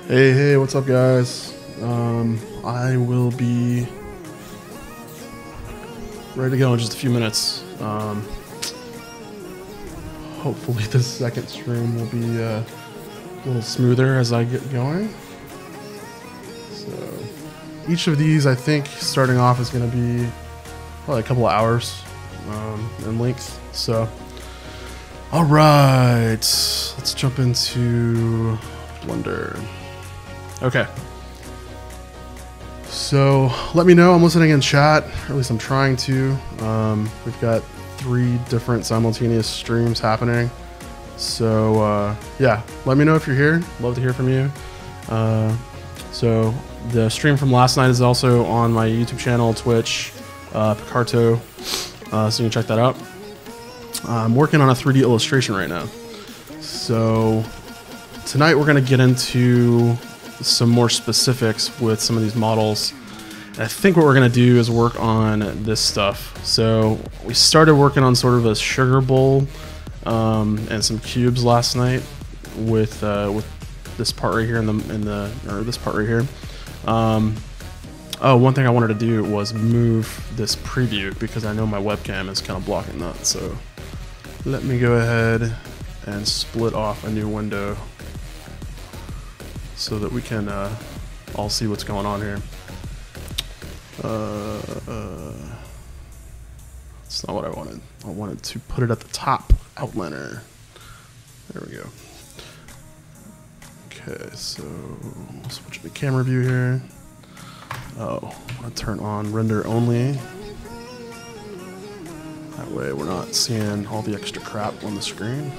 Hey, what's up, guys? I will be ready to go in just a few minutes. Hopefully this second stream will be a little smoother as I get going. So each of these, I think, starting off is going to be probably a couple of hours in length. So, all right, let's jump into Blender. Okay, so let me know. I'm listening in chat, or at least I'm trying to. We've got 3 different simultaneous streams happening. So yeah, let me know if you're here. Love to hear from you. So the stream from last night is also on my YouTube channel, Twitch, Picarto, so you can check that out. I'm working on a 3D illustration right now. So tonight we're going to get into some more specifics with some of these models. And I think what we're going to do is work on this stuff. So we started working on sort of a sugar bowl and some cubes last night with this part right here or this part right here. Oh, one thing I wanted to do was move this preview because I know my webcam is kind of blocking that. So let me go ahead and split off a new window so that we can all see what's going on here. That's not what I wanted. I wanted to put it at the top, outliner. There we go. Okay, so we'll switch to camera view here. Oh, I'm gonna turn on render only. That way we're not seeing all the extra crap on the screen.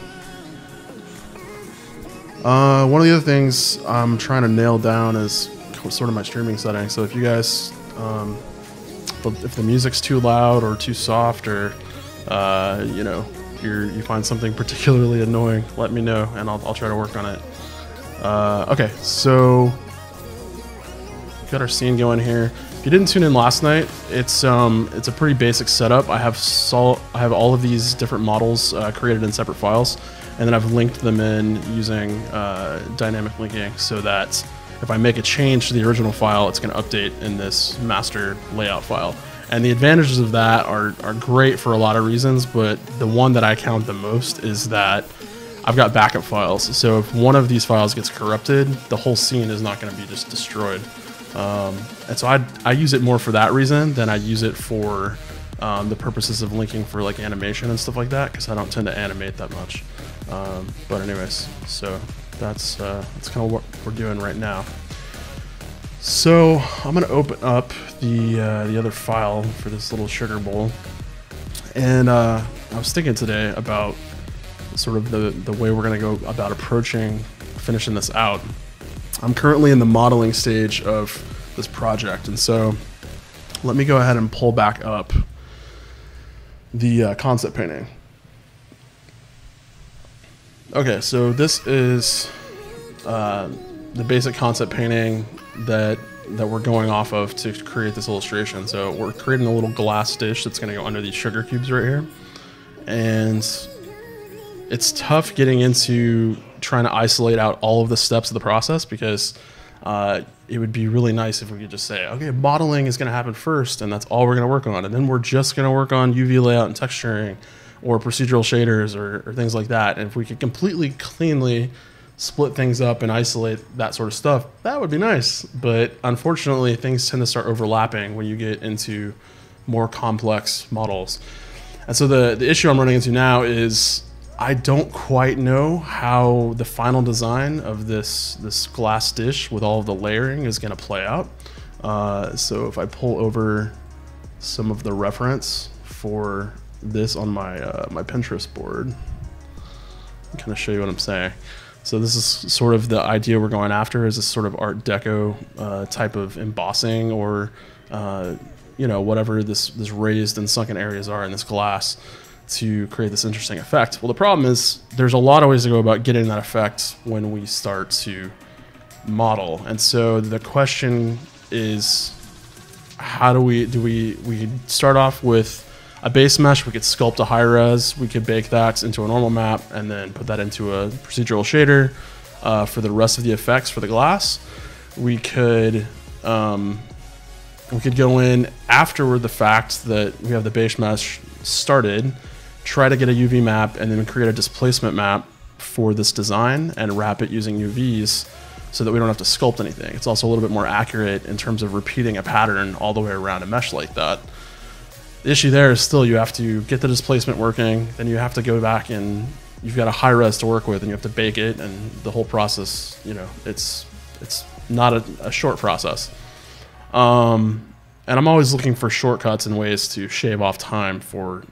One of the other things I'm trying to nail down is sort of my streaming settings. So if you guys, if the music's too loud or too soft, or you know, you find something particularly annoying, let me know and I'll try to work on it. Okay, so got our scene going here. If you didn't tune in last night, it's a pretty basic setup. I have all of these different models created in separate files, and then I've linked them in using dynamic linking so that if I make a change to the original file, it's going to update in this master layout file. And the advantages of that are great for a lot of reasons, but the one that I count the most is that I've got backup files. So if one of these files gets corrupted, the whole scene is not going to be just destroyed. And so I use it more for that reason than I use it for the purposes of linking for like animation and stuff like that, because I don't tend to animate that much. But anyways, so that's kind of what we're doing right now. So I'm gonna open up the other file for this little sugar bowl, and I was thinking today about sort of the way we're gonna go about finishing this out. I'm currently in the modeling stage of this project, and so let me go ahead and pull back up the concept painting. Okay, so this is the basic concept painting that we're going off of to create this illustration. So we're creating a little glass dish that's going to go under these sugar cubes right here, and it's tough getting into trying to isolate out all of the steps of the process, because it would be really nice if we could just say, okay, modeling is going to happen first, and that's all we're going to work on, and then we're just going to work on UV layout and texturing, or procedural shaders, or things like that. And if we could completely cleanly split things up and isolate that sort of stuff, that would be nice. But unfortunately, things tend to start overlapping when you get into more complex models. And so the issue I'm running into now is I don't quite know how the final design of this glass dish with all of the layering is going to play out. So if I pull over some of the reference for this on my my Pinterest board, I'll kind of show you what I'm saying. So this is sort of the idea we're going after, is this sort of Art Deco type of embossing, or you know, whatever this raised and sunken areas are in this glass, to create this interesting effect. Well, the problem is there's a lot of ways to go about getting that effect when we start to model. And so the question is, how do we start off with a base mesh? We could sculpt a high res, we could bake that into a normal map and then put that into a procedural shader. for the rest of the effects for the glass. We could go in after the fact that we have the base mesh started, try to get a UV map, and then create a displacement map for this design and wrap it using UVs so that we don't have to sculpt anything. It's also a little bit more accurate in terms of repeating a pattern all the way around a mesh like that. The issue there is still you have to get the displacement working, then you have to go back and you've got a high res to work with and you have to bake it, and the whole process, you know, it's not a short process. And I'm always looking for shortcuts and ways to shave off time for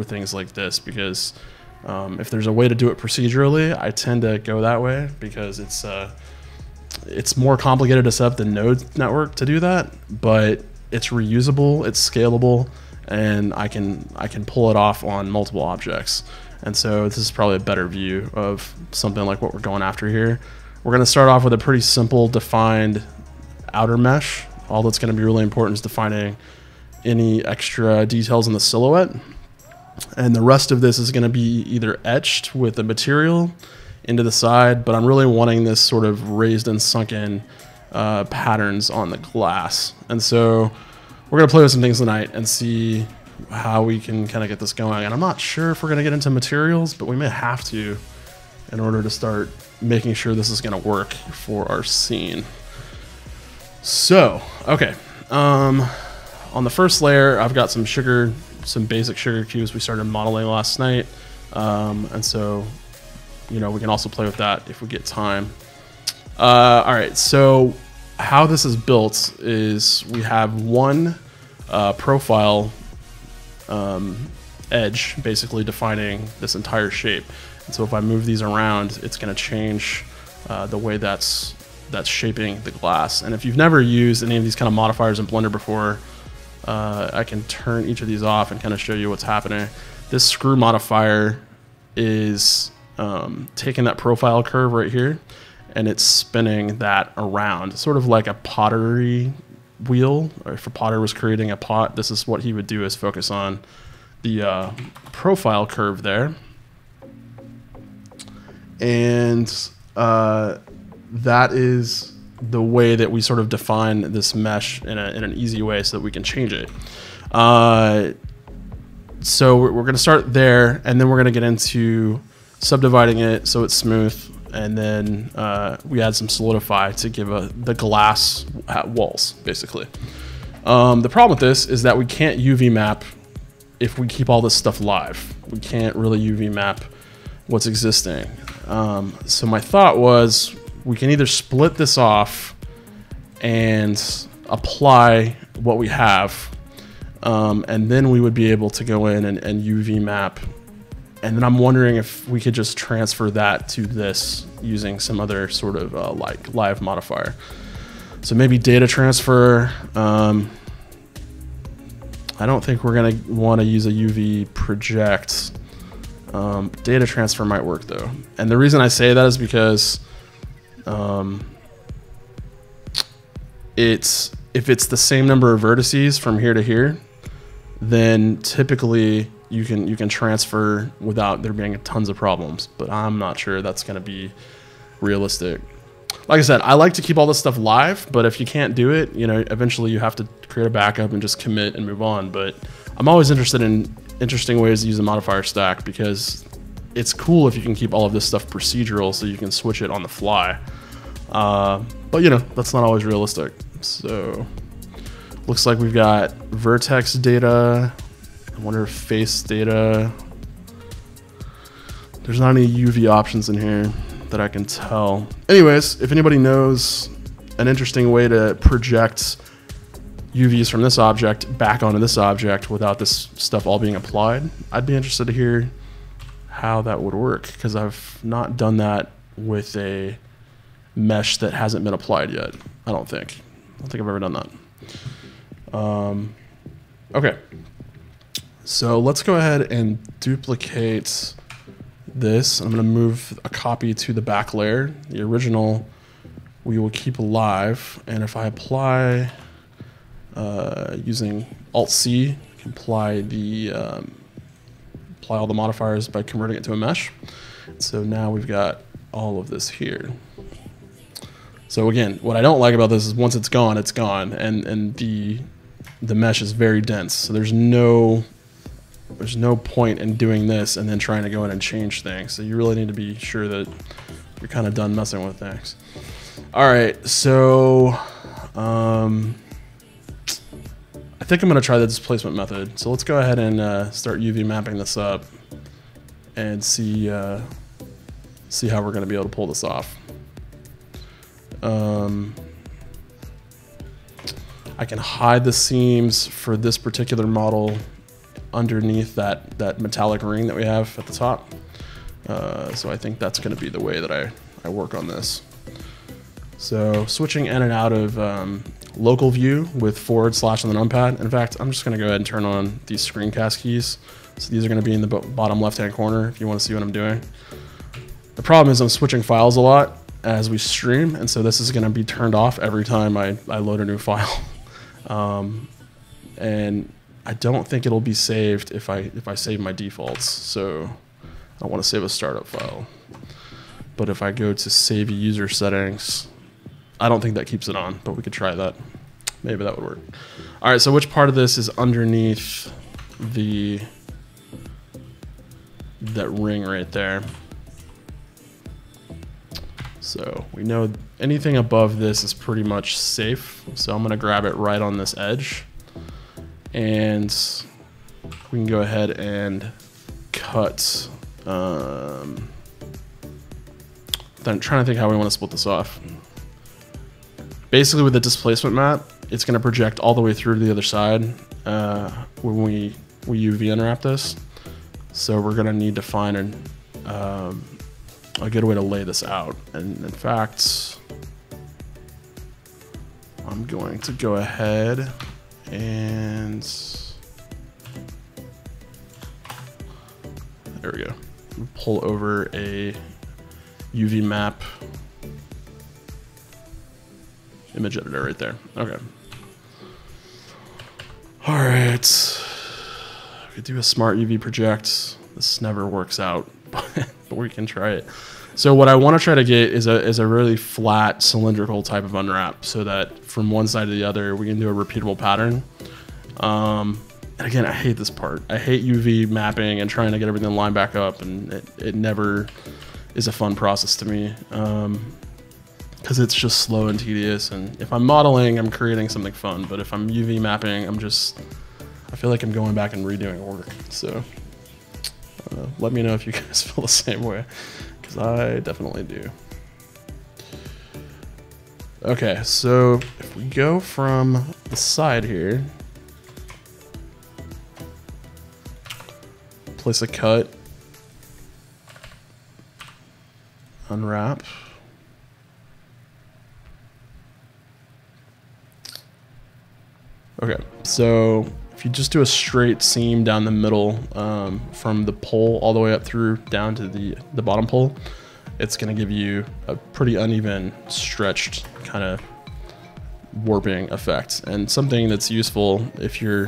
things like this, because if there's a way to do it procedurally, I tend to go that way because it's more complicated to set up the node network to do that, but it's reusable, it's scalable, and I can pull it off on multiple objects. And so this is probably a better view of something like what we're going after here. We're going to start off with a pretty simple defined outer mesh. All that's going to be really important is defining any extra details in the silhouette. And the rest of this is going to be either etched with the material into the side, but I'm really wanting this sort of raised and sunken patterns on the glass. And so we're going to play with some things tonight and see how we can kind of get this going. And I'm not sure if we're going to get into materials, but we may have to in order to start making sure this is going to work for our scene. So, okay. On the first layer, I've got some sugar, some basic sugar cubes we started modeling last night. And so, you know, we can also play with that if we get time. All right, so how this is built is we have one profile edge basically defining this entire shape. And so if I move these around, it's going to change the way that's shaping the glass. And if you've never used any of these kind of modifiers in Blender before, I can turn each of these off and kind of show you what's happening. This screw modifier is taking that profile curve right here, and it's spinning that around, sort of like a pottery wheel. Or if a potter was creating a pot, this is what he would do, is focus on the profile curve there. And that is the way that we sort of define this mesh in an easy way so that we can change it. So we're going to start there, and then we're going to get into subdividing it so it's smooth, and then we add some solidify to give the glass walls, basically. The problem with this is that we can't UV map if we keep all this stuff live. We can't really UV map what's existing. So my thought was we can either split this off and apply what we have, and then we would be able to go in and UV map. And then I'm wondering if we could just transfer that to this using some other sort of like live modifier. So maybe data transfer. I don't think we're gonna want to use a UV project. Data transfer might work though. And the reason I say that is because if it's the same number of vertices from here to here, then typically you can transfer without there being tons of problems, but I'm not sure that's going to be realistic. Like I said, I like to keep all this stuff live, but if you can't do it, you know, eventually you have to create a backup and just commit and move on. But I'm always interested in interesting ways to use a modifier stack, because it's cool if you can keep all of this stuff procedural so you can switch it on the fly. But you know, that's not always realistic. So looks like we've got vertex data. I wonder if face data. There's not any UV options in here that I can tell. Anyways, if anybody knows an interesting way to project UVs from this object back onto this object without this stuff all being applied, I'd be interested to hear how that would work, because I've not done that with a mesh that hasn't been applied yet. I don't think I've ever done that. Okay. So let's go ahead and duplicate this. I'm going to move a copy to the back layer. The original we will keep alive, and if I apply using Alt-C, I can apply all the modifiers by converting it to a mesh. So now we've got all of this here. So again, what I don't like about this is once it's gone, and the mesh is very dense. So there's no point in doing this and then trying to go in and change things. So you really need to be sure that you're kind of done messing with things. All right, so I think I'm gonna try the displacement method. So let's go ahead and start UV mapping this up and see how we're gonna be able to pull this off. I can hide the seams for this particular model underneath that metallic ring that we have at the top. So I think that's going to be the way that I work on this. So switching in and out of local view with / and the numpad. In fact, I'm just going to go ahead and turn on these screencast keys. So these are going to be in the bottom left-hand corner if you want to see what I'm doing. The problem is I'm switching files a lot as we stream, and so this is going to be turned off every time I load a new file. And I don't think it'll be saved if I save my defaults. So I want to save a startup file. But if I go to save user settings, I don't think that keeps it on, but we could try that. Maybe that would work. All right, so which part of this is underneath that ring right there? So we know anything above this is pretty much safe. So I'm gonna grab it right on this edge, and we can go ahead and cut. I'm trying to think how we want to split this off. Basically with the displacement map, it's gonna project all the way through to the other side when we UV unwrap this. So we're gonna need to find a good way to lay this out. And in fact, I'm going to go ahead and there we go. Pull over a UV map image editor right there. Okay. All right. We could do a smart UV project. This never works out, but we can try it. So what I want to try to get is a really flat cylindrical type of unwrap, so that from one side to the other we can do a repeatable pattern. And again, I hate this part. I hate UV mapping and trying to get everything lined back up, and it never is a fun process to me, because it's just slow and tedious. And if I'm modeling, I'm creating something fun, but if I'm UV mapping, I feel like I'm going back and redoing work. So let me know if you guys feel the same way, because I definitely do. Okay, so if we go from the side here, place a cut, unwrap. Okay, so if you just do a straight seam down the middle, from the pole all the way up through down to the bottom pole, it's going to give you a pretty uneven, stretched kind of warping effect. And something that's useful if you're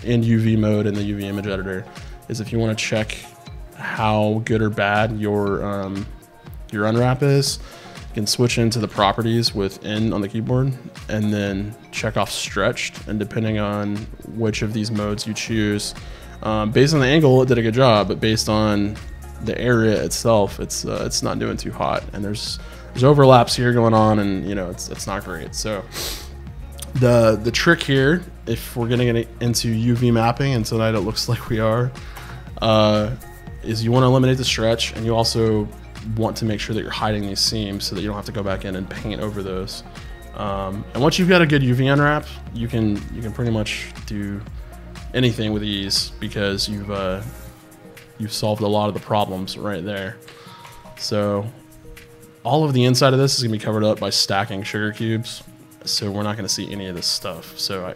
in UV mode in the UV image editor is if you want to check how good or bad your unwrap is, you can switch into the properties with N on the keyboard and then check off stretched. And depending on which of these modes you choose, based on the angle, it did a good job, but based on the area itself, it's not doing too hot. And there's overlaps here going on, and you know it's not great. So the trick here, if we're gonna get into UV mapping, and tonight it looks like we are, is you want to eliminate the stretch, and you also want to make sure that you're hiding these seams so that you don't have to go back in and paint over those. And once you've got a good UV unwrap, you can pretty much do anything with ease, because you've solved a lot of the problems right there. So all of the inside of this is gonna be covered up by stacking sugar cubes, so we're not gonna see any of this stuff. So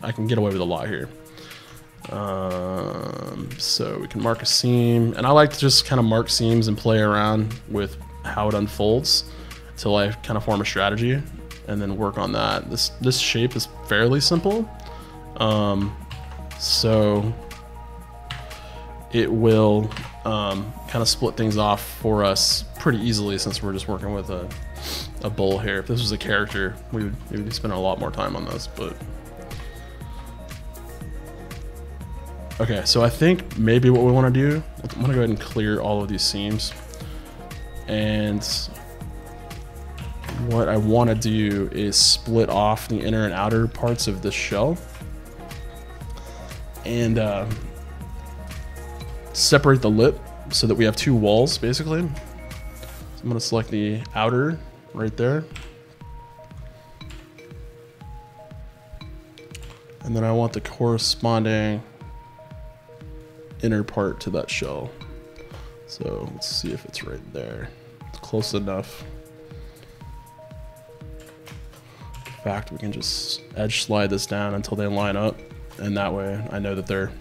I can get away with a lot here. So we can mark a seam, and I like to just kind of mark seams and play around with how it unfolds until I kind of form a strategy and then work on that. This shape is fairly simple, so it will kind of split things off for us pretty easily, since we're just working with a a bowl here. If this was a character, we would spend a lot more time on this, but. Okay, so I think maybe what we want to do, I'm going to go ahead and clear all of these seams. And what I want to do is split off the inner and outer parts of this shell. And separate the lip so that we have two walls, basically. So I'm going to select the outer right there. And then I want the corresponding inner part to that shell. So let's see if it's right there. It's close enough. In fact, we can just edge slide this down until they line up. And that way I know that they're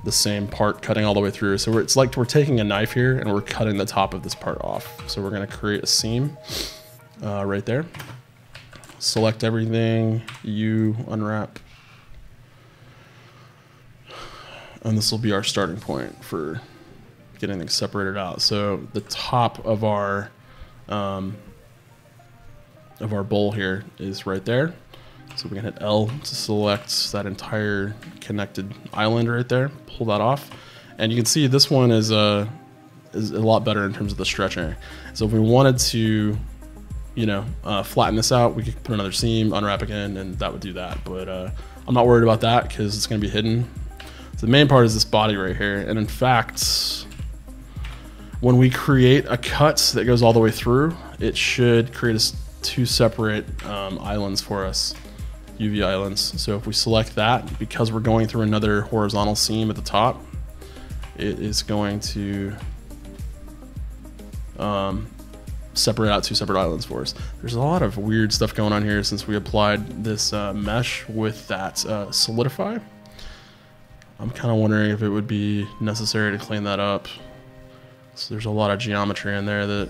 the same part cutting all the way through. So it's like we're taking a knife here and we're cutting the top of this part off. So we're going to create a seam right there. Select everything, U, unwrap. And this will be our starting point for getting things separated out. So the top of our bowl here is right there. So we can hit L to select that entire connected island right there. Pull that off, and you can see this one is a lot better in terms of the stretching. So if we wanted to, you know, flatten this out, we could put another seam, unwrap again, and that would do that. But I'm not worried about that because it's going to be hidden. So the main part is this body right here, and in fact, when we create a cut that goes all the way through, it should create two separate islands for us. UV islands. So if we select that, because we're going through another horizontal seam at the top, it is going to separate out two separate islands for us. There's a lot of weird stuff going on here since we applied this mesh with that solidify. I'm kind of wondering if it would be necessary to clean that up. So there's a lot of geometry in there that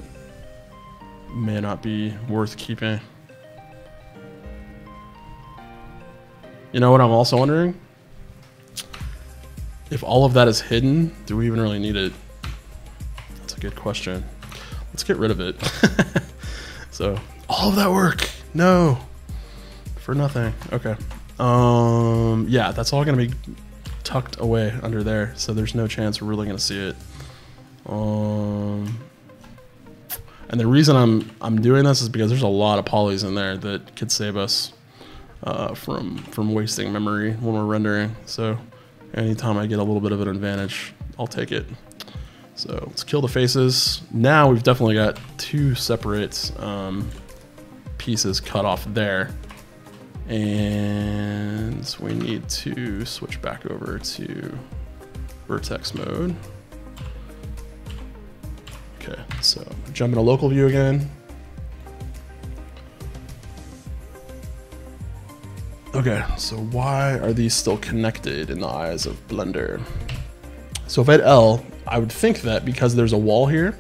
may not be worth keeping. You know what I'm also wondering? If all of that is hidden, do we even really need it? That's a good question. Let's get rid of it. So, all of that work, no, for nothing. Okay. Yeah, that's all gonna be tucked away under there, so there's no chance we're really gonna see it. And the reason I'm doing this is because there's a lot of polys in there that could save us from wasting memory when we're rendering. So anytime I get a little bit of an advantage, I'll take it. So let's kill the faces. Now we've definitely got two separate pieces cut off there. And we need to switch back over to vertex mode. Okay, so jump into local view again. Okay, so why are these still connected in the eyes of Blender? So if I hit L, I would think that because there's a wall here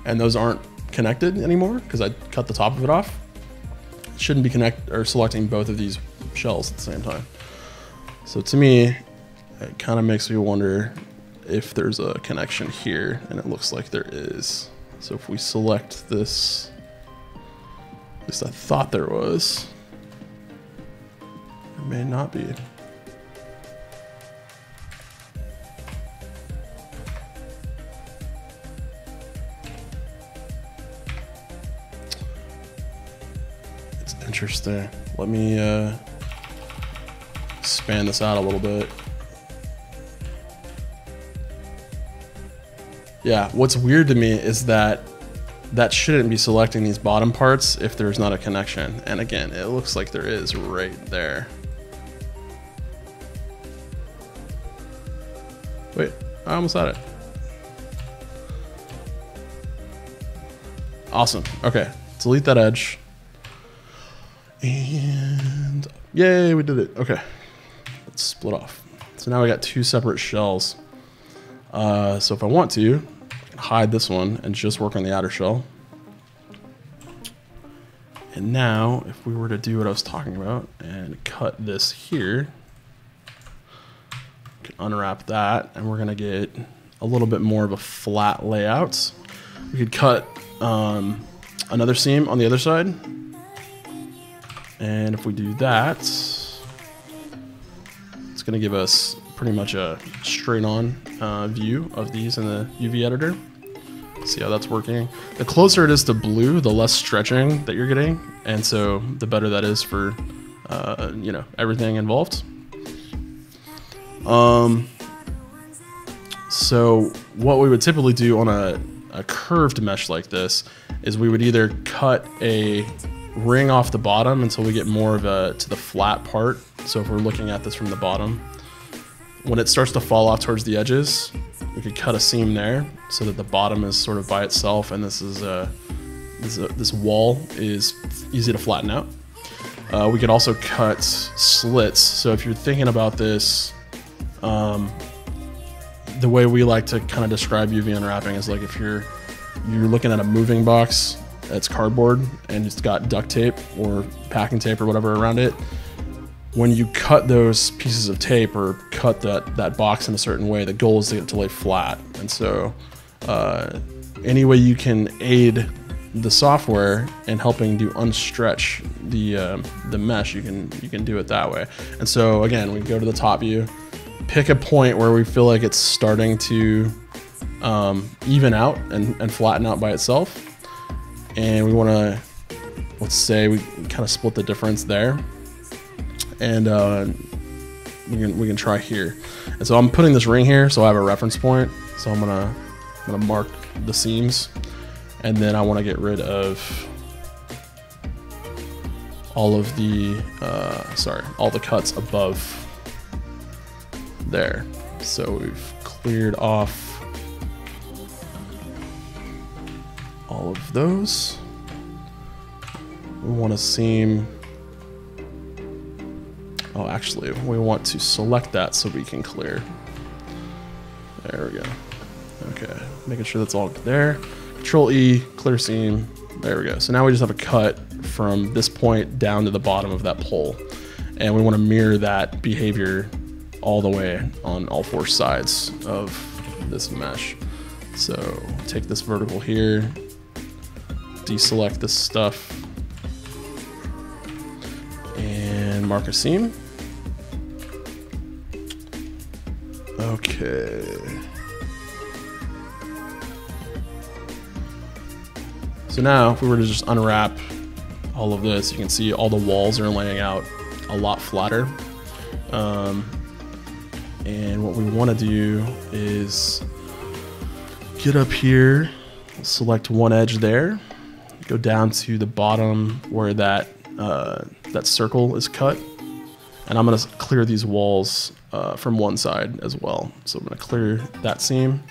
and those aren't connected anymore because I cut the top of it off, it shouldn't be selecting both of these shells at the same time. So to me, it kind of makes me wonder if there's a connection here, and it looks like there is. So if we select this, at least I thought there was. It may not be. It's interesting. Let me expand this out a little bit. Yeah, what's weird to me is that shouldn't be selecting these bottom parts if there's not a connection. And again, it looks like there is right there. Wait, I almost had it. Awesome. Okay, delete that edge. And yay, we did it. Okay, let's split off. So now we got two separate shells. So if I want to, I can hide this one and just work on the outer shell. And now, if we were to do what I was talking about and cut this here, we can unwrap that, and we're gonna get a little bit more of a flat layout. We could cut another seam on the other side. And if we do that, it's going to give us pretty much a straight on view of these in the UV editor. See how that's working. The closer it is to blue, the less stretching that you're getting, and so the better that is for you know, everything involved. So what we would typically do on a curved mesh like this is we would either cut a ring off the bottom until we get more of a to the flat part. So if we're looking at this from the bottom, when it starts to fall off towards the edges, we could cut a seam there so that the bottom is sort of by itself, and this wall is easy to flatten out. We could also cut slits. So if you're thinking about this, the way we like to kind of describe UV unwrapping is like if you're looking at a moving box that's cardboard and it's got duct tape or packing tape or whatever around it. When you cut those pieces of tape or cut that box in a certain way, the goal is to get it to lay flat. And so any way you can aid the software in helping to unstretch the mesh, you can do it that way. And so again, we go to the top view, pick a point where we feel like it's starting to even out and flatten out by itself. And we want to, let's say we kind of split the difference there. And we can try here. And so I'm putting this ring here so I have a reference point. So I'm gonna mark the seams, and then I want to get rid of all of the all the cuts above there. So we've cleared off all of those. We want to seam. Oh, actually, we want to select that so we can clear. There we go. Okay, making sure that's all there. Control E, clear seam. There we go. So now we just have a cut from this point down to the bottom of that pole. And we want to mirror that behavior all the way on all four sides of this mesh. So take this vertical here, deselect this stuff, and mark a seam. Okay. So now if we were to just unwrap all of this, you can see all the walls are laying out a lot flatter. And what we want to do is get up here, select one edge there, go down to the bottom where that circle is cut, and I'm going to clear these walls from one side as well. So I'm going to clear that seam,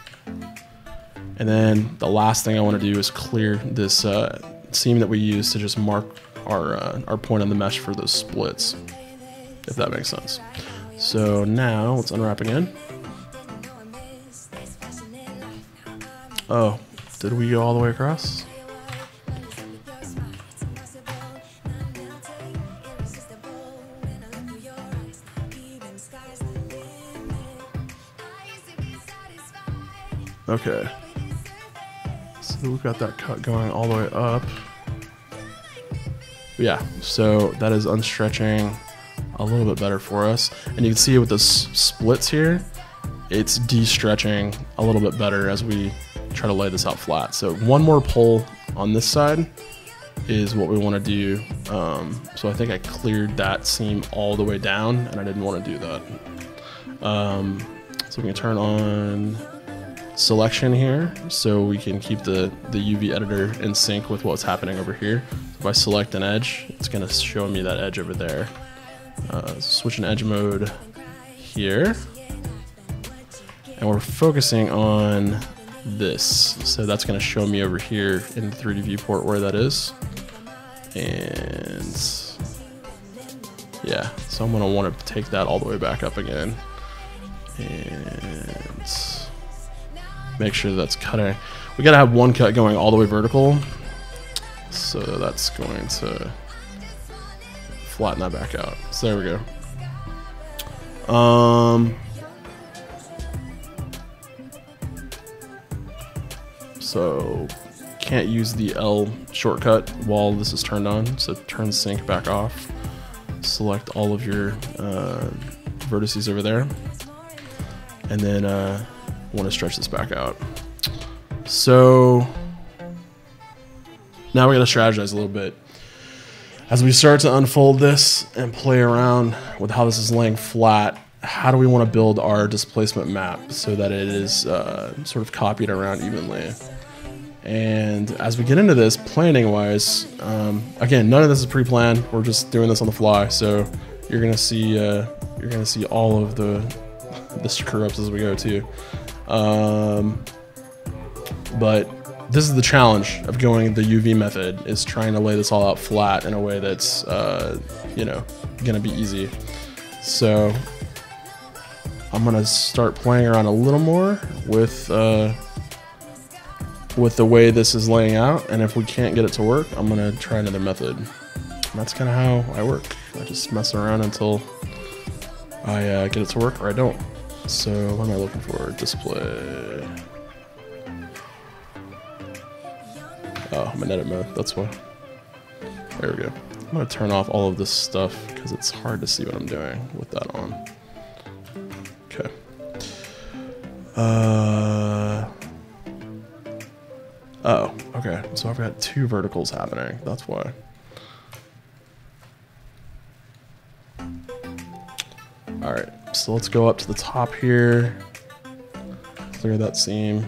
and then the last thing I want to do is clear this seam that we use to just mark our point on the mesh for those splits, if that makes sense. So now let's unwrap again. Oh, did we go all the way across? Okay, so we've got that cut going all the way up. Yeah, so that is unstretching a little bit better for us. And you can see with the splits here, it's de-stretching a little bit better as we try to lay this out flat. So one more pull on this side is what we want to do. So I think I cleared that seam all the way down, and I didn't want to do that. So we can turn on selection here so we can keep the UV editor in sync with what's happening over here. If I select an edge, it's going to show me that edge over there. Switch in edge mode here, and we're focusing on this, so that's going to show me over here in the 3D viewport where that is. And yeah, so I'm going to want to take that all the way back up again and make sure that's cutting. We got to have one cut going all the way vertical, so that's going to flatten that back out. So there we go. So can't use the L shortcut while this is turned on. So turn sync back off. Select all of your vertices over there. And then want to stretch this back out. So now we got to strategize a little bit. As we start to unfold this and play around with how this is laying flat, how do we want to build our displacement map so that it is sort of copied around evenly? And as we get into this, planning wise, again, none of this is pre-planned. We're just doing this on the fly. So you're gonna see all of the screw ups as we go too. But this is the challenge of going the UV method, is trying to lay this all out flat in a way that's you know, gonna be easy. So I'm gonna start playing around a little more with the way this is laying out, and if we can't get it to work, I'm gonna try another method. And that's kind of how I work. I just mess around until I get it to work, or I don't. So what am I looking for? Display. Oh, I'm in edit mode, that's why. There we go. I'm gonna turn off all of this stuff because it's hard to see what I'm doing with that on. Okay. Oh, okay. So I've got two verticals happening. That's why. All right. So let's go up to the top here. Clear that seam.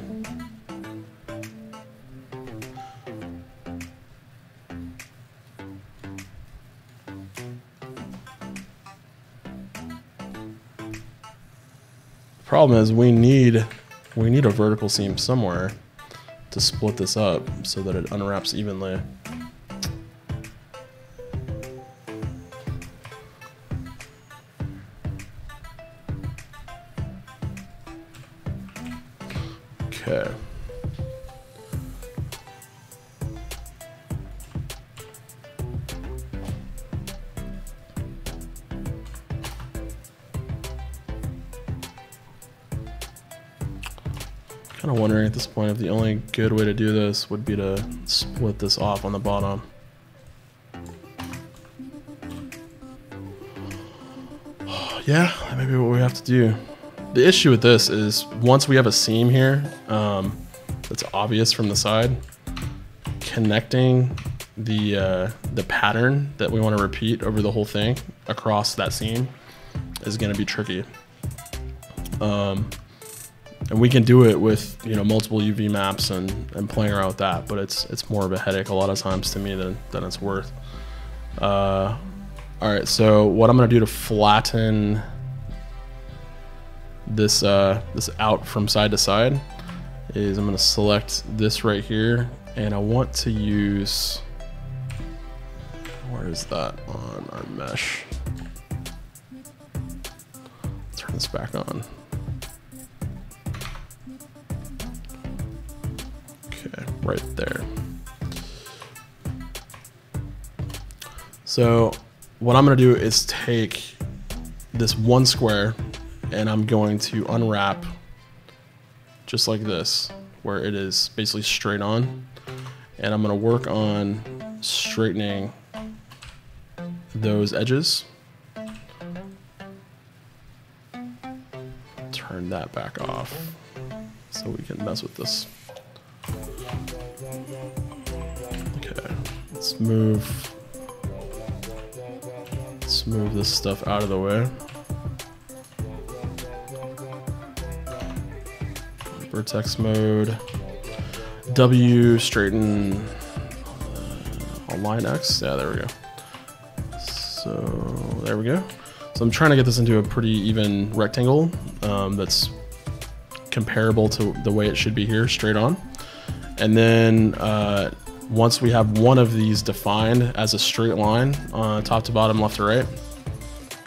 Problem is we need a vertical seam somewhere to split this up so that it unwraps evenly. Okay. Kind of wondering at this point if the only good way to do this would be to split this off on the bottom. Yeah, that may be what we have to do. The issue with this is once we have a seam here that's obvious from the side, connecting the pattern that we want to repeat over the whole thing across that seam is going to be tricky. And we can do it with, you know, multiple UV maps and playing around with that, but it's more of a headache a lot of times to me than it's worth. All right, so what I'm gonna do to flatten this this out from side to side is I'm gonna select this right here, and I want to use, where is that on our mesh? Turn this back on. Right there. So what I'm going to do is take this one square and I'm going to unwrap just like this, where it is basically straight on, and I'm going to work on straightening those edges. Turn that back off so we can mess with this. Okay, let's move this stuff out of the way. Vertex mode. W, straighten line X. Yeah, there we go. So there we go. So I'm trying to get this into a pretty even rectangle that's comparable to the way it should be here, straight on. And then once we have one of these defined as a straight line, top to bottom, left to right,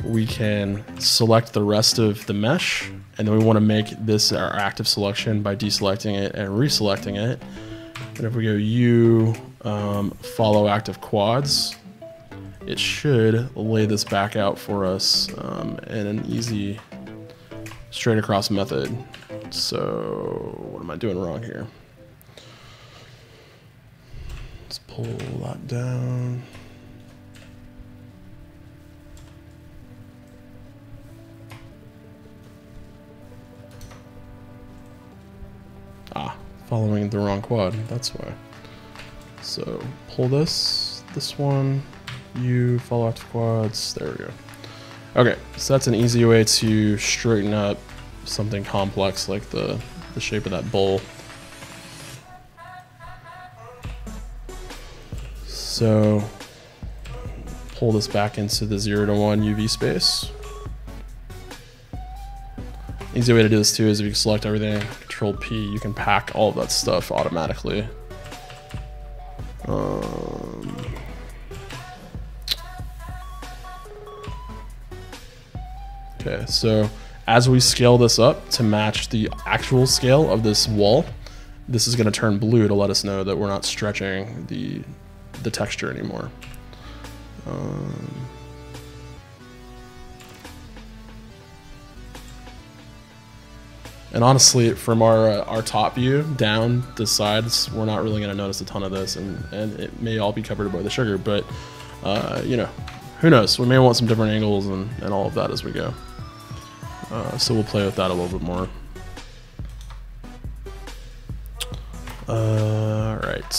we can select the rest of the mesh, and then we want to make this our active selection by deselecting it and reselecting it. And if we go U, follow active quads, it should lay this back out for us in an easy straight across method. So what am I doing wrong here? pull that down. Ah, following the wrong quad, that's why. So pull this one, you follow active quads, there we go. Okay, so that's an easy way to straighten up something complex like the shape of that bowl. So pull this back into the 0 to 1 UV space. Easy way to do this too is if you select everything, Control P, you can pack all of that stuff automatically. Okay, so as we scale this up to match the actual scale of this wall, this is going to turn blue to let us know that we're not stretching the texture anymore. And honestly, from our top view down the sides, we're not really going to notice a ton of this, and it may all be covered by the sugar, but you know, who knows? We may want some different angles and all of that as we go. So we'll play with that a little bit more. All right.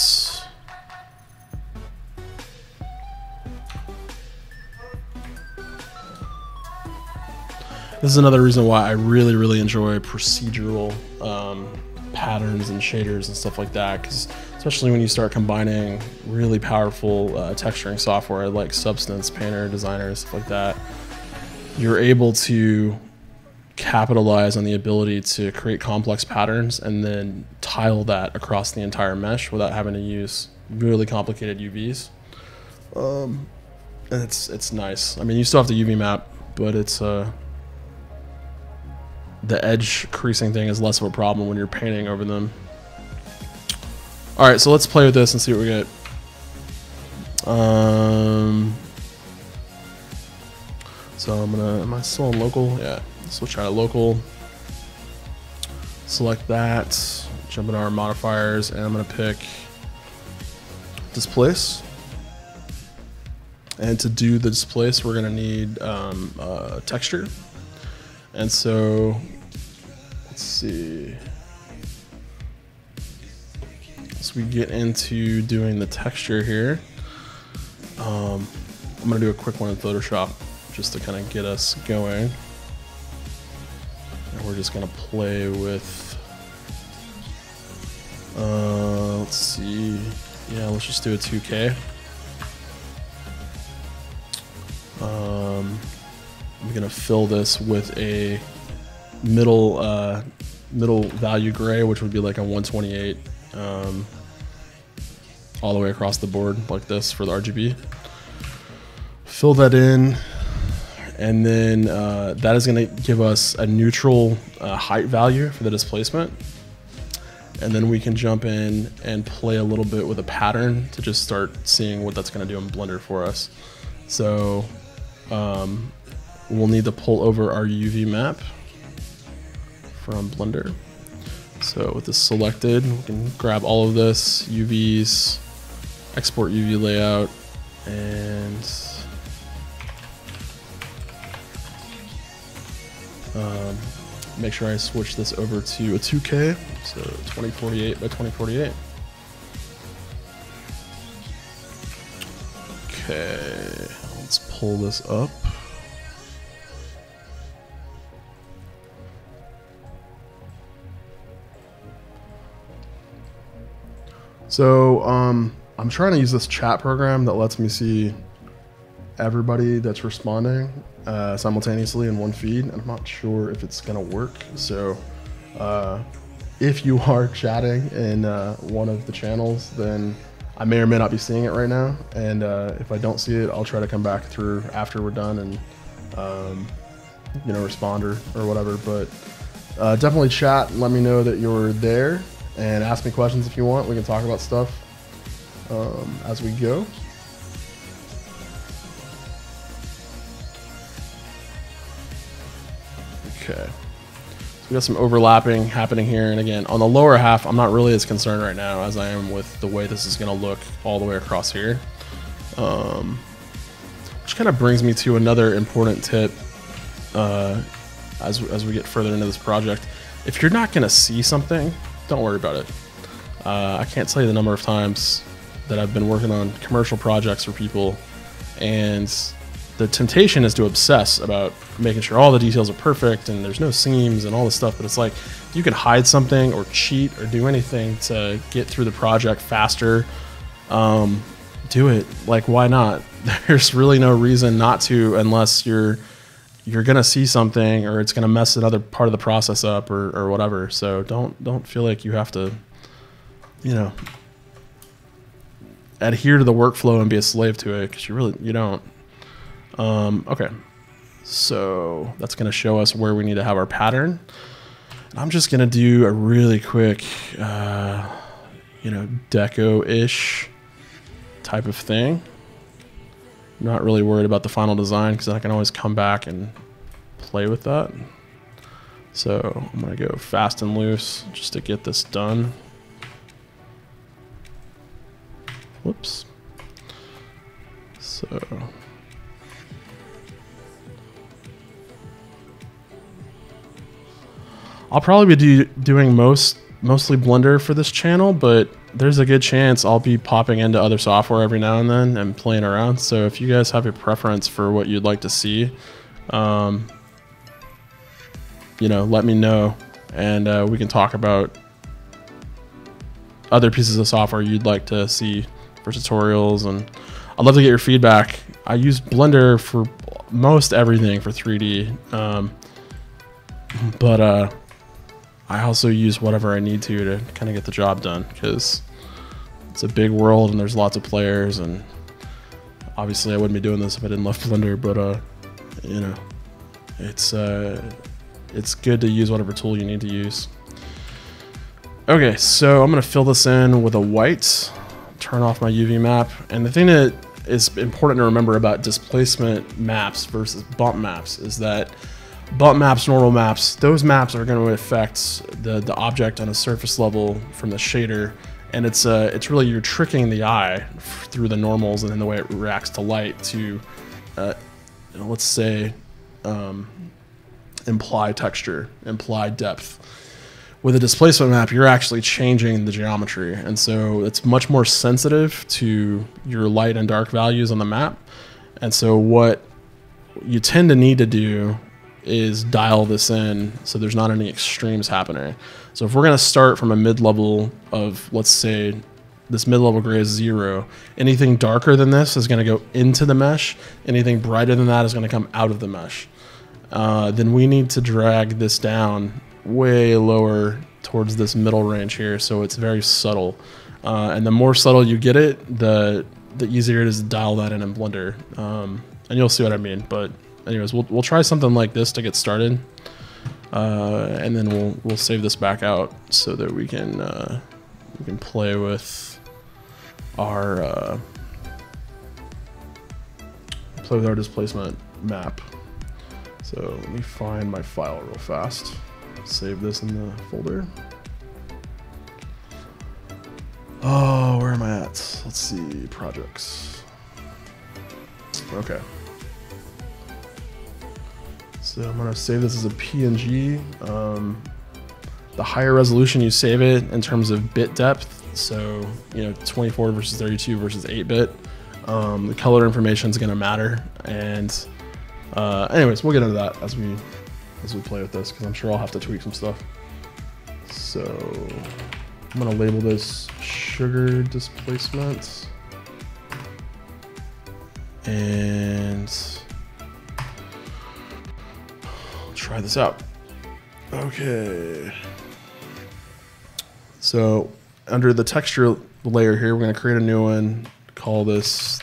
This is another reason why I really enjoy procedural patterns and shaders and stuff like that, because especially when you start combining really powerful texturing software like Substance, Painter, Designer, stuff like that, you're able to capitalize on the ability to create complex patterns and then tile that across the entire mesh without having to use really complicated UVs. And it's nice. I mean, you still have to UV map, but it's the edge creasing thing is less of a problem when you're painting over them. All right, so let's play with this and see what we get. So I'm gonna, am I still on local? Yeah, switch out of local. Select that, jump into our modifiers, and I'm gonna pick Displace. And to do the Displace, we're gonna need texture. And so, let's see. As we get into doing the texture here, I'm gonna do a quick one in Photoshop just to kind of get us going. And we're just gonna play with, let's see. Yeah, let's just do a 2K. I'm gonna fill this with a middle value gray, which would be like a 128, all the way across the board like this for the RGB. Fill that in, and then that is gonna give us a neutral height value for the displacement. And then we can jump in and play a little bit with a pattern to just start seeing what that's gonna do in Blender for us. So we'll need to pull over our UV map from Blender. So with this selected, we can grab all of this, UVs, export UV layout, and make sure I switch this over to a 2K, so 2048 by 2048. Okay, let's pull this up. So I'm trying to use this chat program that lets me see everybody that's responding simultaneously in one feed, and I'm not sure if it's gonna work. So if you are chatting in one of the channels, then I may or may not be seeing it right now, and if I don't see it, I'll try to come back through after we're done and you know, respond or whatever. But definitely chat and let me know that you're there, and ask me questions if you want. We can talk about stuff as we go. Okay, so we got some overlapping happening here. And again, on the lower half, I'm not really as concerned right now as I am with the way this is going to look all the way across here. Which kind of brings me to another important tip as we get further into this project. If you're not going to see something, don't worry about it. I can't tell you the number of times that I've been working on commercial projects for people, and the temptation is to obsess about making sure all the details are perfect and there's no seams and all this stuff. But it's like, you can hide something or cheat or do anything to get through the project faster. Do it. Like, why not? There's really no reason not to, unless you're gonna see something or it's gonna mess another part of the process up or whatever. So don't feel like you have to, you know, adhere to the workflow and be a slave to it, because you don't. Okay, so that's going to show us where we need to have our pattern. I'm just going to do a really quick, you know, deco-ish type of thing. I'm not really worried about the final design because I can always come back and play with that. So I'm going to go fast and loose just to get this done. Whoops. So I'll probably be doing mostly Blender for this channel, but there's a good chance I'll be popping into other software every now and then and playing around. So if you guys have a preference for what you'd like to see, you know, let me know, and we can talk about other pieces of software you'd like to see for tutorials. And I'd love to get your feedback. I use Blender for most everything for 3D, but I also use whatever I need to kind of get the job done, because it's a big world and there's lots of players, and obviously I wouldn't be doing this if I didn't love Blender, but you know, it's good to use whatever tool you need to use. Okay, so I'm gonna fill this in with a white, turn off my UV map, and the thing that is important to remember about displacement maps versus bump maps is that bump maps, normal maps, those maps are going to affect the object on a surface level from the shader, and it's really, you're tricking the eye through the normals and then the way it reacts to light to, you know, let's say, imply texture, imply depth. With a displacement map, you're actually changing the geometry, and so it's much more sensitive to your light and dark values on the map. And so what you tend to need to do is dial this in so there's not any extremes happening. So if we're going to start from a mid-level of, let's say, this mid-level gray is 0, anything darker than this is going to go into the mesh, anything brighter than that is going to come out of the mesh. Then we need to drag this down way lower towards this middle range here, so it's very subtle. And the more subtle you get it, the easier it is to dial that in Blender. And you'll see what I mean. But anyways, we'll try something like this to get started, and then we'll save this back out so that we can play with our displacement map. So let me find my file real fast. Save this in the folder. Oh, where am I at? Let's see, projects. Okay. So I'm gonna save this as a PNG. The higher resolution you save it in terms of bit depth, so you know, 24 versus 32 versus 8-bit, the color information is gonna matter. And anyways, we'll get into that as we play with this, because I'm sure I'll have to tweak some stuff. So I'm gonna label this sugar displacement, and try this out. Okay. So under the texture layer here, we're going to create a new one, call this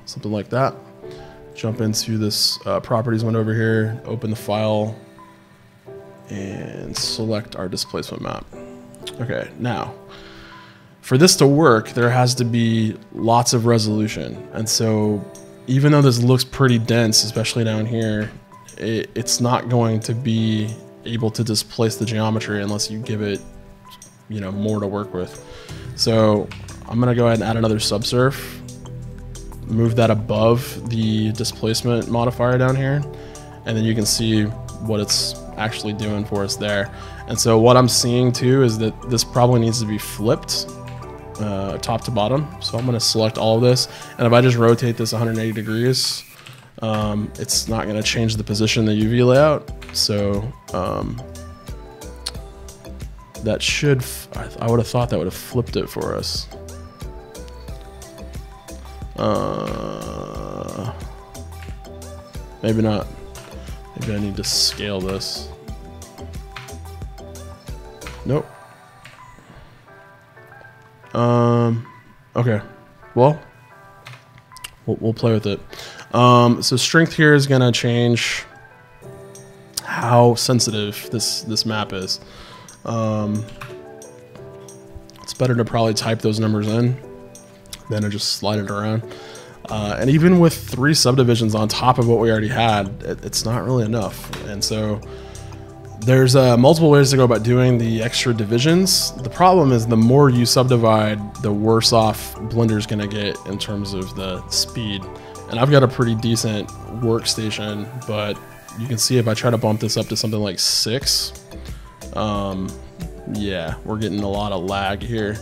something like that. Jump into this properties window over here, open the file, and select our displacement map. Okay, now for this to work, there has to be lots of resolution. And so even though this looks pretty dense, especially down here, it's not going to be able to displace the geometry unless you give it, you know, more to work with. So I'm gonna go ahead and add another subsurf, move that above the displacement modifier down here, and then you can see what it's actually doing for us there. And so what I'm seeing too is that this probably needs to be flipped top to bottom. So I'm going to select all of this, and if I just rotate this 180 degrees, it's not going to change the position of the UV layout. So that should, I would have thought that would have flipped it for us. Maybe not. Maybe I need to scale this. Nope. Okay. Well, we'll play with it. So strength here is gonna change how sensitive this map is. It's better to probably type those numbers in than to just slide it around. And even with 3 subdivisions on top of what we already had, it's not really enough. And so there's multiple ways to go about doing the extra divisions. The problem is the more you subdivide, the worse off Blender's gonna get in terms of the speed. And I've got a pretty decent workstation, but you can see if I try to bump this up to something like 6, yeah, we're getting a lot of lag here.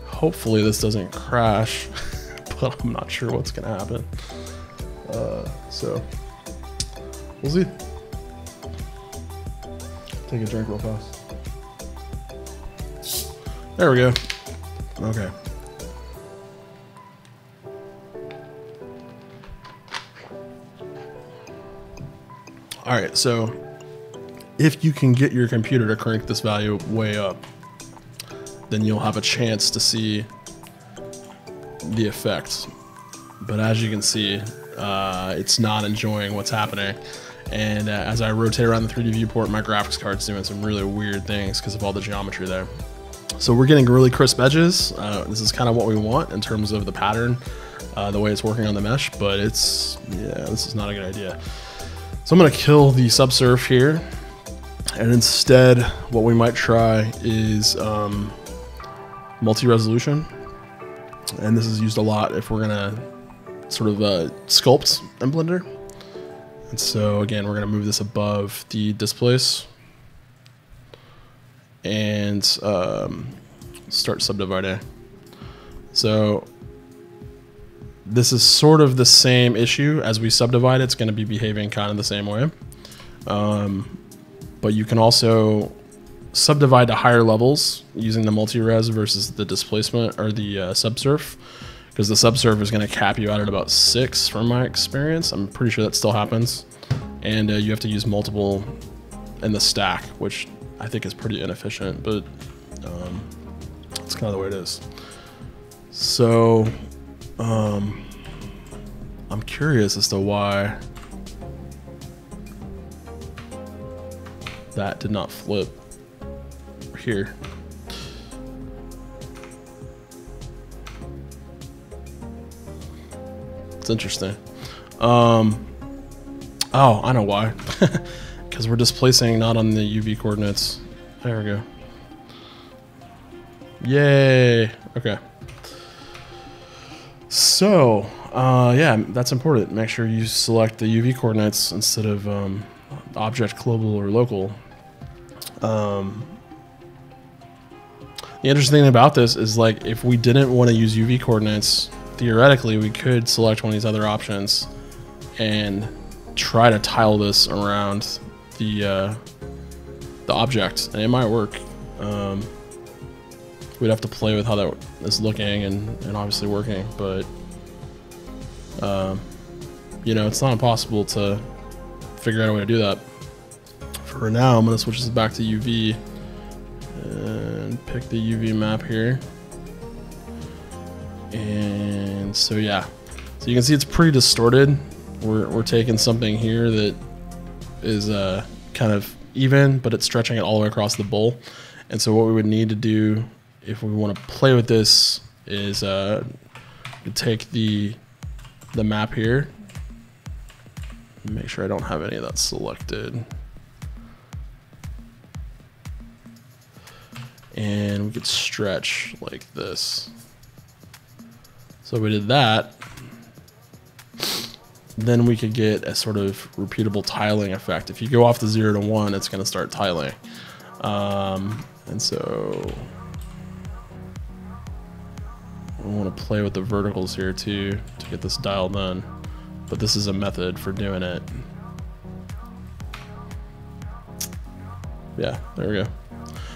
Hopefully this doesn't crash, but I'm not sure what's gonna happen. So we'll see. Take a drink real fast. There we go. Okay. All right, so if you can get your computer to crank this value way up, then you'll have a chance to see the effects. But as you can see, it's not enjoying what's happening. And as I rotate around the 3D viewport, my graphics card's doing some really weird things because of all the geometry there. So we're getting really crisp edges. This is kind of what we want in terms of the pattern, the way it's working on the mesh, but it's, yeah, this is not a good idea. So I'm gonna kill the subsurf here. And instead, what we might try is multi-resolution. And this is used a lot if we're gonna sort of sculpt in Blender. And so again, we're gonna move this above the displace and start subdividing. So this is sort of the same issue as we subdivide. It's gonna be behaving kind of the same way. But you can also subdivide to higher levels using the multi-res versus the displacement or the subsurf, because the subsurf is going to cap you out at about 6 from my experience. I'm pretty sure that still happens. And you have to use multiple in the stack, which I think is pretty inefficient, but it's kind of the way it is. So I'm curious as to why that did not flip here. It's interesting. Oh, I know why. Because we're displacing not on the UV coordinates. There we go. Yay. Okay. So, yeah, that's important. Make sure you select the UV coordinates instead of object global or local. The interesting thing about this is, like, if we didn't want to use UV coordinates, theoretically we could select one of these other options and try to tile this around the object, and it might work. We'd have to play with how that is looking and obviously working, but you know, it's not impossible to figure out a way to do that. For now, I'm going to switch this back to UV and pick the UV map here. And so, yeah, so you can see it's pretty distorted. We're taking something here that is kind of even, but it's stretching it all the way across the bowl. And so what we would need to do if we want to play with this is take the map here Make sure I don't have any of that selected. And we could stretch like this. So we did that. Then we could get a sort of repeatable tiling effect. If you go off the 0 to 1, it's going to start tiling. And so we want to play with the verticals here too to get this dialed in. But this is a method for doing it. Yeah, there we go.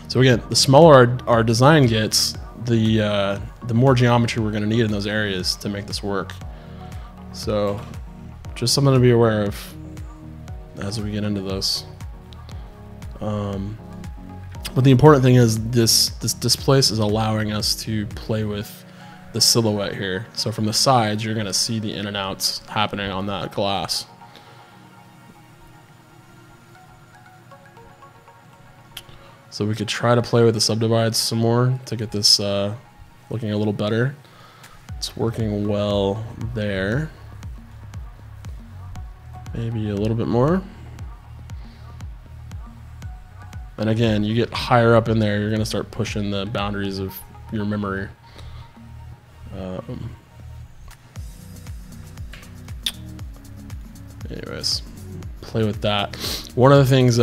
So again, the smaller our design gets, the more geometry we're going to need in those areas to make this work. So just something to be aware of as we get into this. But the important thing is this displace is allowing us to play with the silhouette here. So from the sides, you're going to see the in and outs happening on that glass. So we could try to play with the subdivides some more to get this looking a little better. It's working well there. Maybe a little bit more. And again, you get higher up in there, you're going to start pushing the boundaries of your memory. Anyways, play with that. One of the things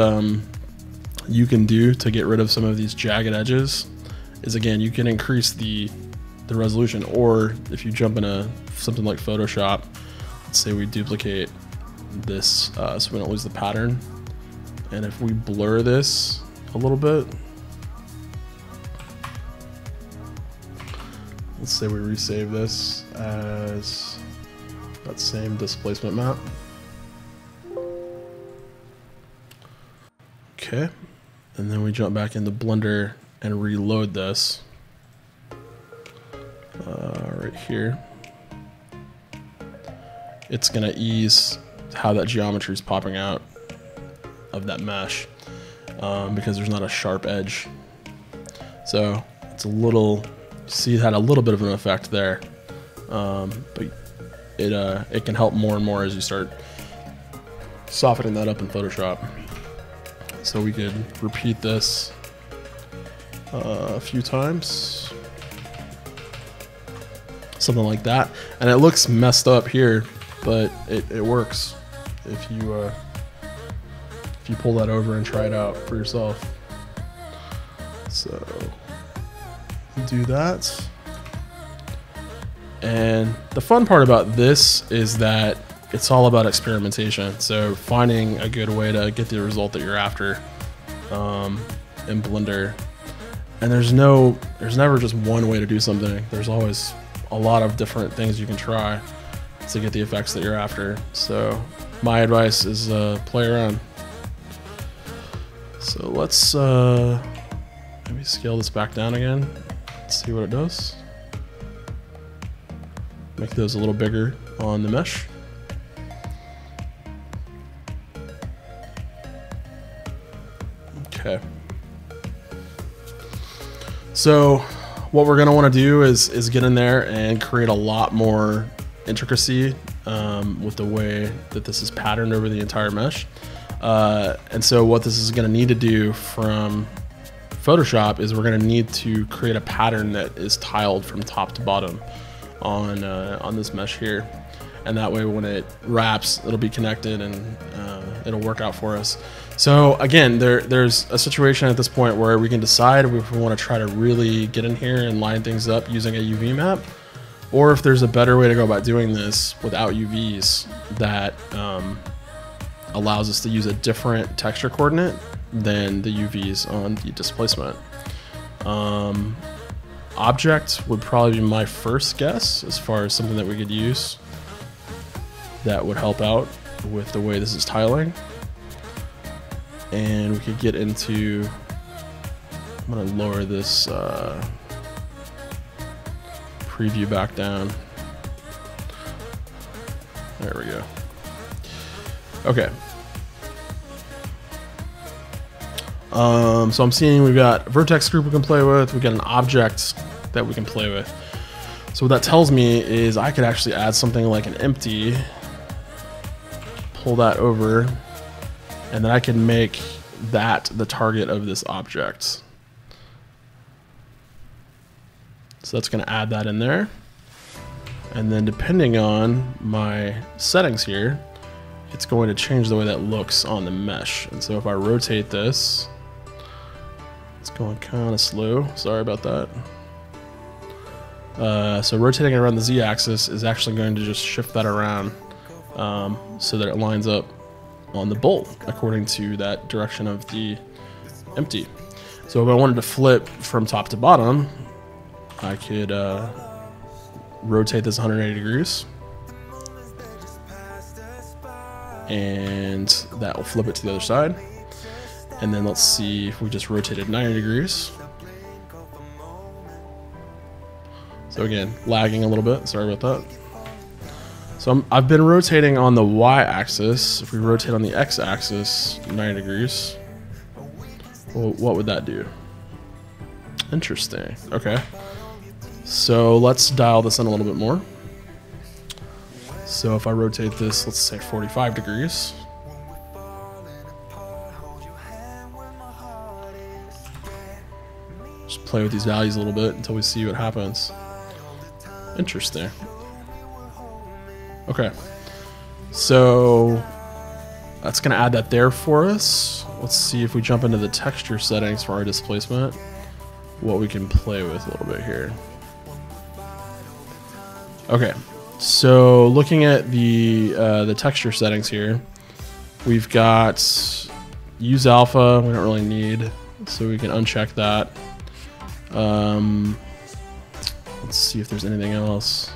you can do to get rid of some of these jagged edges is, again, you can increase the resolution, or if you jump into something like Photoshop, let's say we duplicate this so we don't lose the pattern, and if we blur this a little bit, let's say we resave this as that same displacement map. Okay, and then we jump back into Blender and reload this right here. It's gonna ease how that geometry is popping out of that mesh because there's not a sharp edge. So it's a little, see, it had a little bit of an effect there, but it can help more and more as you start softening that up in Photoshop. So we could repeat this a few times, something like that, and it looks messed up here, but it works if you pull that over and try it out for yourself. So do that. And the fun part about this is that it's all about experimentation. So finding a good way to get the result that you're after in Blender. And there's never just one way to do something. There's always a lot of different things you can try to get the effects that you're after. So my advice is play around. So let's maybe scale this back down again. Let's see what it does. Make those a little bigger on the mesh. Okay. So what we're going to want to do is get in there and create a lot more intricacy with the way that this is patterned over the entire mesh. And so what this is going to need to do from Photoshop is we're going to need to create a pattern that is tiled from top to bottom on this mesh here. And that way when it wraps, it'll be connected and it'll work out for us. So again, there's a situation at this point where we can decide if we want to try to really get in here and line things up using a UV map, or if there's a better way to go about doing this without UVs that allows us to use a different texture coordinate than the UVs on the displacement. Object would probably be my first guess as far as something that we could use that would help out with the way this is tiling. And we could get into, I'm gonna lower this preview back down. There we go. Okay. So I'm seeing we've got a vertex group we can play with, we've got an object that we can play with. So what that tells me is I could actually add something like an empty pull that over, and then I can make that the target of this object. So that's going to add that in there. And then depending on my settings here, it's going to change the way that looks on the mesh. And so if I rotate this, it's going kind of slow. Sorry about that. So rotating it around the Z-axis is actually going to just shift that around so that it lines up on the bolt according to that direction of the empty. So if I wanted to flip from top to bottom, I could rotate this 180 degrees, and that will flip it to the other side. And then let's see if we just rotated 90 degrees. So again, lagging a little bit, sorry about that. So I've been rotating on the Y-axis. If we rotate on the X-axis 90 degrees, well, what would that do? Interesting, okay. So let's dial this in a little bit more. So if I rotate this, let's say 45 degrees. Just play with these values a little bit until we see what happens. Interesting. Okay. So that's going to add that there for us. Let's see if we jump into the texture settings for our displacement, what we can play with a little bit here. Okay, so looking at the texture settings here, we've got use alpha, we don't really need, so we can uncheck that. Let's see if there's anything else.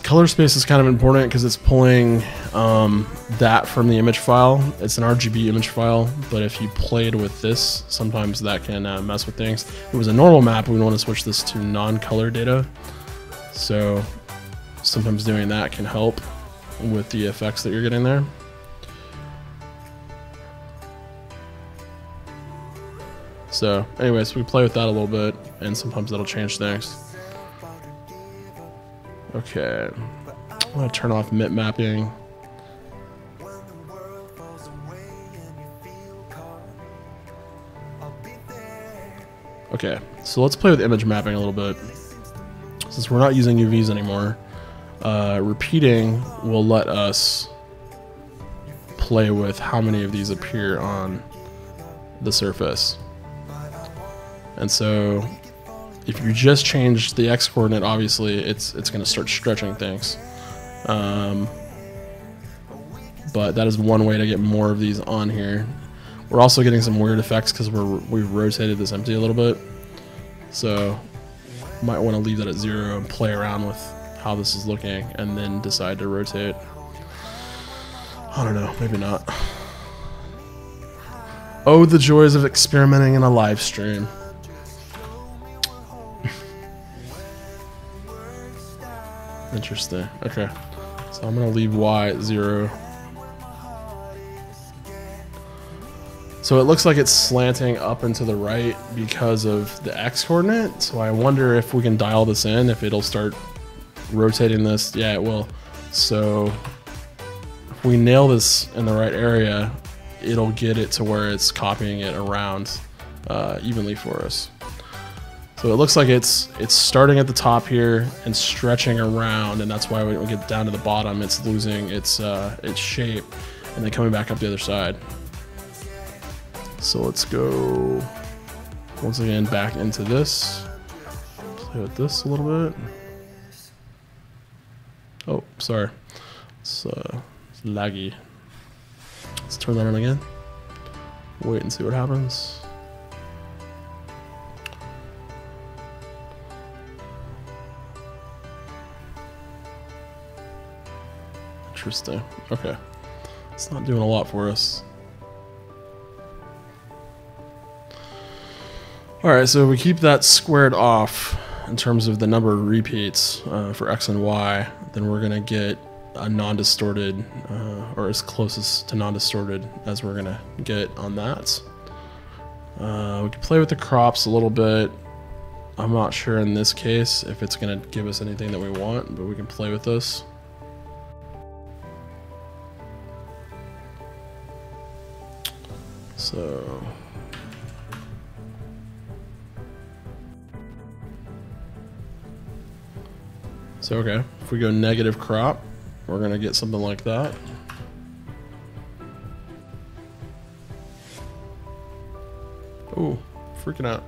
Color space is kind of important because it's pulling that from the image file. It's an RGB image file, but if you played with this, sometimes that can mess with things. If it was a normal map, we want to switch this to non-color data. So sometimes doing that can help with the effects that you're getting there. So anyways, we play with that a little bit, and sometimes that'll change things. Okay, I'm gonna turn off mip mapping. Okay, so let's play with image mapping a little bit. Since we're not using UVs anymore, repeating will let us play with how many of these appear on the surface. And so if you just change the X coordinate, obviously it's going to start stretching things. But that is one way to get more of these on here. We're also getting some weird effects because we've rotated this empty a little bit. So might want to leave that at 0 and play around with how this is looking and then decide to rotate. I don't know, maybe not. Oh, the joys of experimenting in a live stream. Interesting. Okay, so I'm gonna leave Y at 0. So it looks like it's slanting up and to the right because of the X coordinate. So I wonder if we can dial this in, if it'll start rotating this. Yeah, it will. So if we nail this in the right area, it'll get it to where it's copying it around evenly for us. So it looks like it's starting at the top here and stretching around, and that's why when we get down to the bottom, it's losing its shape and then coming back up the other side. So let's go once again back into this. Play with this a little bit. Oh, sorry, it's laggy. Let's turn that on again. Wait and see what happens. Interesting. Okay. It's not doing a lot for us. Alright, so if we keep that squared off in terms of the number of repeats for X and Y, then we're going to get a non-distorted, or as close to non-distorted as we're going to get on that. We can play with the crops a little bit. I'm not sure in this case if it's going to give us anything that we want, but we can play with this. So okay, if we go negative crop, we're gonna get something like that. Ooh, freaking out.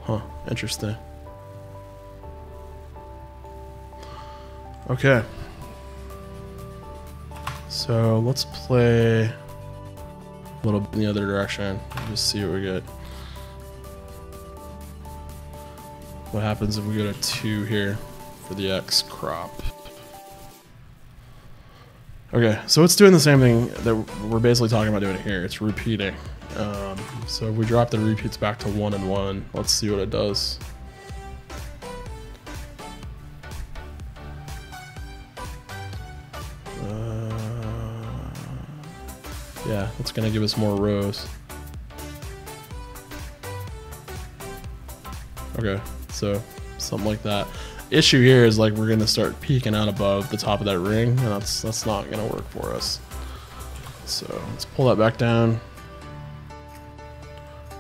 Huh, interesting. Okay. So let's play a little bit in the other direction. Just see what we get. What happens if we go to 2 here for the X crop? Okay, so it's doing the same thing that we're basically talking about doing here. It's repeating. So if we drop the repeats back to 1 and 1, let's see what it does. Yeah, it's gonna give us more rows. Okay, so something like that. Issue here is like we're gonna start peeking out above the top of that ring, and that's not gonna work for us. So let's pull that back down.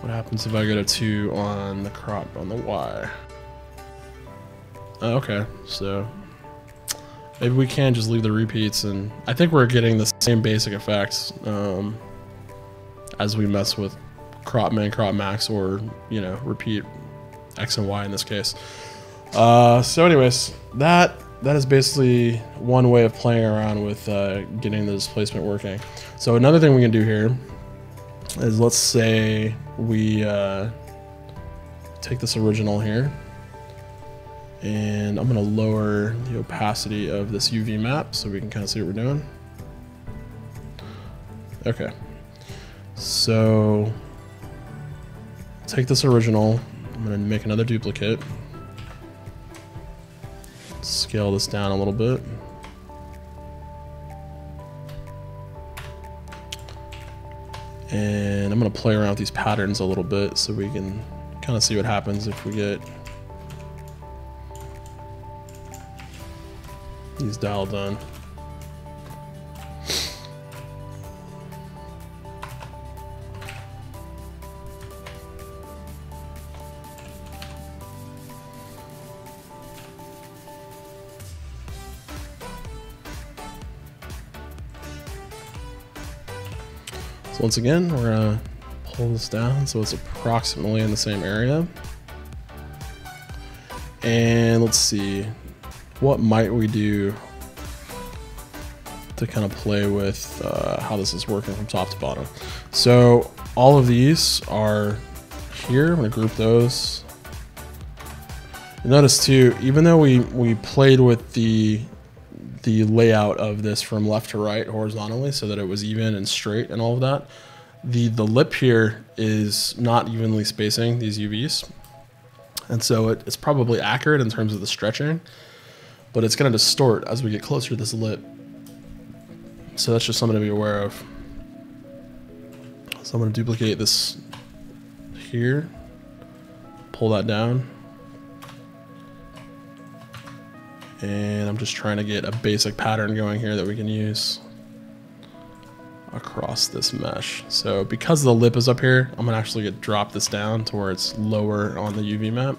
What happens if I go to 2 on the crop on the Y? Okay, so maybe we can just leave the repeats, and I think we're getting the same basic effects as we mess with crop min, crop max, or repeat X and Y in this case. So anyways, that is basically one way of playing around with getting the displacement working. So another thing we can do here is, let's say we take this original here, and I'm gonna lower the opacity of this UV map so we can kind of see what we're doing. Okay, so take this original, I'm gonna make another duplicate, scale this down a little bit. And I'm gonna play around with these patterns a little bit so we can kind of see what happens if we get these dialed in. So once again, we're gonna pull this down so it's approximately in the same area. And let's see, what might we do to kind of play with how this is working from top to bottom. So all of these are here. I'm gonna group those. You notice too, even though we played with the layout of this from left to right horizontally so that it was even and straight and all of that, the lip here is not evenly spacing these UVs, and so it's probably accurate in terms of the stretching, but it's going to distort as we get closer to this lip. So that's just something to be aware of. So I'm going to duplicate this here, pull that down, and I'm just trying to get a basic pattern going here that we can use across this mesh. So because the lip is up here, I'm gonna actually drop this down to where it's lower on the UV map.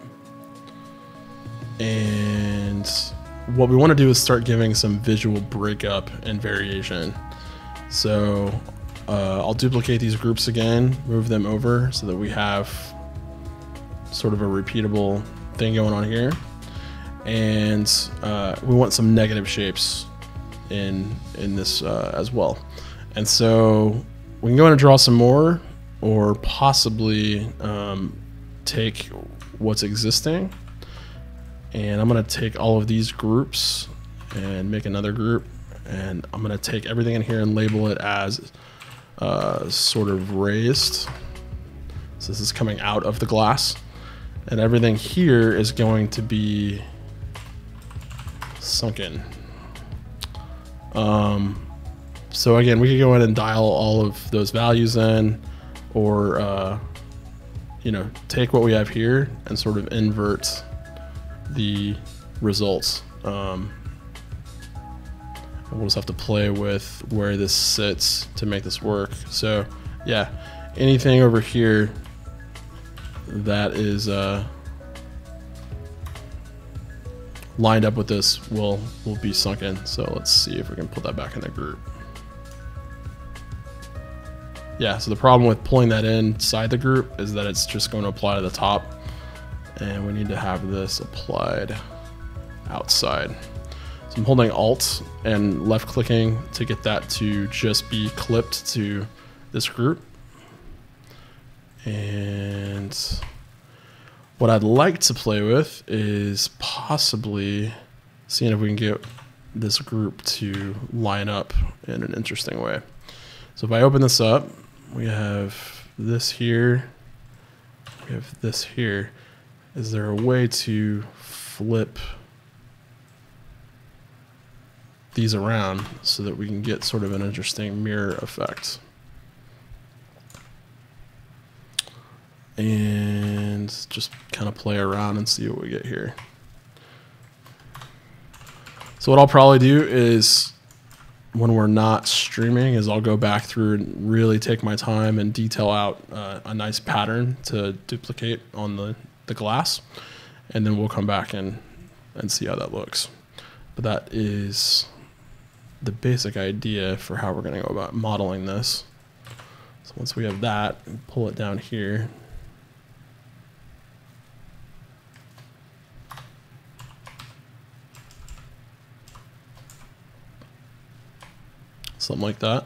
And what we want to do is start giving some visual breakup and variation. So I'll duplicate these groups again, move them over so that we have sort of a repeatable thing going on here. And we want some negative shapes in this as well. And so we can go in and draw some more, or possibly take what's existing. And I'm gonna take all of these groups and make another group, and I'm gonna take everything in here and label it as sort of raised. So this is coming out of the glass, and everything here is going to be sunken. So again, we could go in and dial all of those values in, or take what we have here and sort of invert the results. We'll just have to play with where this sits to make this work. So yeah, anything over here that is lined up with this will be sunk in. So let's see if we can put that back in the group. Yeah, so the problem with pulling that inside the group is that it's just going to apply to the top, and we need to have this applied outside. So I'm holding Alt and left clicking to get that to just be clipped to this group. And what I'd like to play with is possibly seeing if we can get this group to line up in an interesting way. So if I open this up, we have this here, we have this here. Is there a way to flip these around so that we can get sort of an interesting mirror effect? And just kind of play around and see what we get here. So what I'll probably do is, when we're not streaming, is I'll go back through and really take my time and detail out a nice pattern to duplicate on the glass, and then we'll come back and see how that looks. But that is the basic idea for how we're going to go about modeling this. So once we have that, pull it down here. Something like that.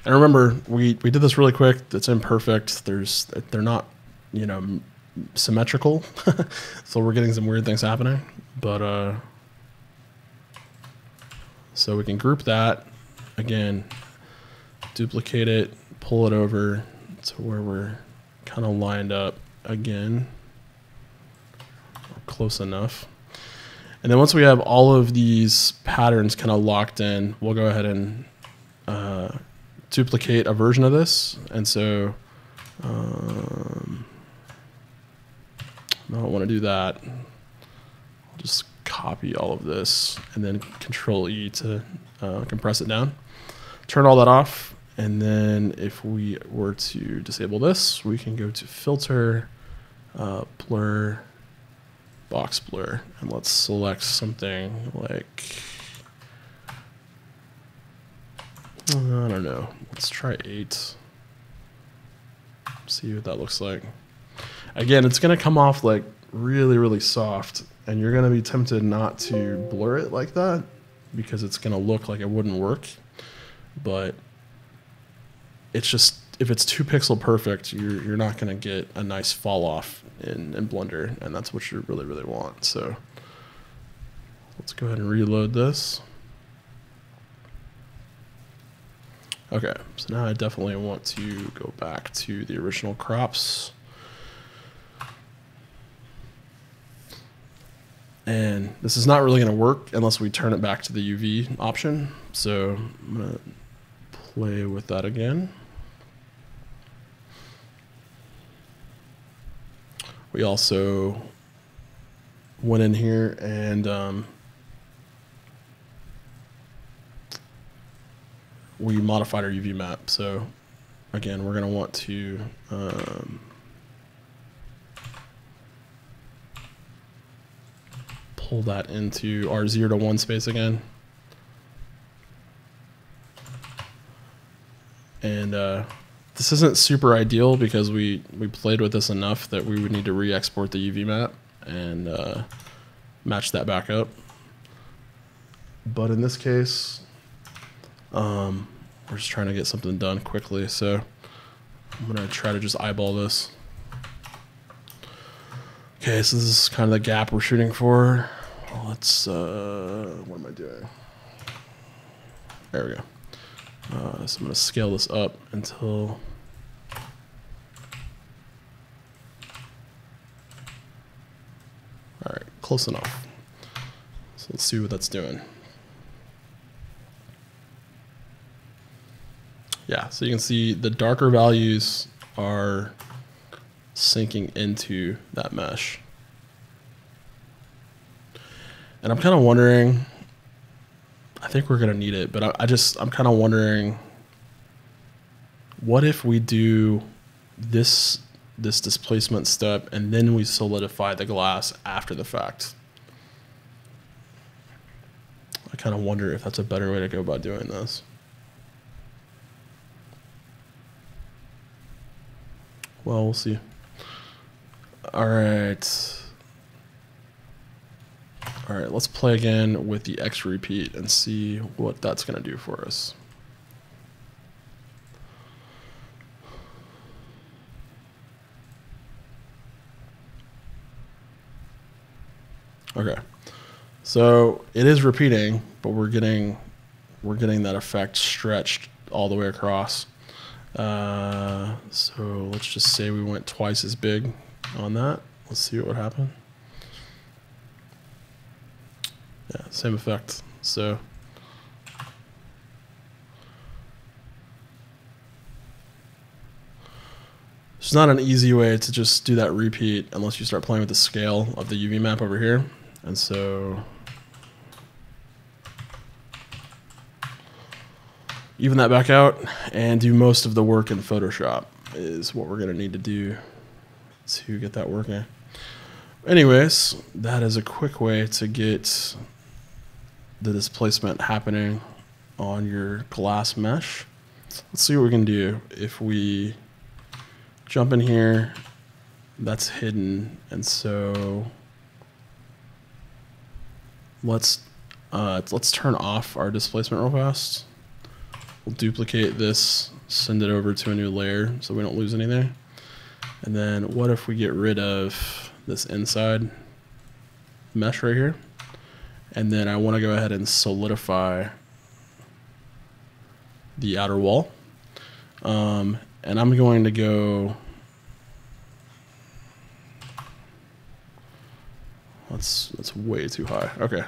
And remember, we did this really quick. It's imperfect. They're not, you know, symmetrical. So we're getting some weird things happening. But so we can group that again, duplicate it, pull it over to where we're kind of lined up again, close enough. And then once we have all of these patterns kind of locked in, we'll go ahead and duplicate a version of this. And so I don't want to do that. I'll just copy all of this and then Control E to compress it down. Turn all that off. And then if we were to disable this, we can go to Filter, Blur, Box Blur, and let's select something like, I don't know, let's try 8. See what that looks like. Again, it's going to come off like really, really soft, and you're going to be tempted not to blur it like that because it's going to look like it wouldn't work. But it's just, if it's too pixel perfect, you're not going to get a nice fall off in Blender, and that's what you really, really want. So let's go ahead and reload this. Okay, so now I definitely want to go back to the original crops. And this is not really going to work unless we turn it back to the UV option. So I'm going to play with that again. We also went in here and we modified our UV map. So again, we're going to want to pull that into our 0 to 1 space again. And this isn't super ideal because we played with this enough that we would need to re-export the UV map and match that back up. But in this case, we're just trying to get something done quickly. So I'm going to try to just eyeball this. Okay, so this is kind of the gap we're shooting for. Let's, what am I doing? There we go. So I'm going to scale this up until all right, close enough. So let's see what that's doing. Yeah, so you can see the darker values are sinking into that mesh. And I'm kind of wondering, I think we're gonna need it, but I'm kind of wondering, what if we do this displacement step and then we solidify the glass after the fact? I kind of wonder if that's a better way to go about doing this. Well, we'll see. All right. All right, let's play again with the X repeat and see what that's going to do for us. Okay, so it is repeating, but we're getting that effect stretched all the way across. So let's just say we went twice as big on that. Let's see what would happen. Yeah, same effect. So it's not an easy way to just do that repeat unless you start playing with the scale of the UV map over here. And so even that back out and do most of the work in Photoshop is what we're going to need to do to get that working. Anyways, that is a quick way to get the displacement happening on your glass mesh. Let's see what we can do. If we jump in here, that's hidden, and so let's turn off our displacement real fast. We'll duplicate this, send it over to a new layer so we don't lose anything. And then what if we get rid of this inside mesh right here? And then I want to go ahead and solidify the outer wall. And I'm going to go, that's way too high. Okay.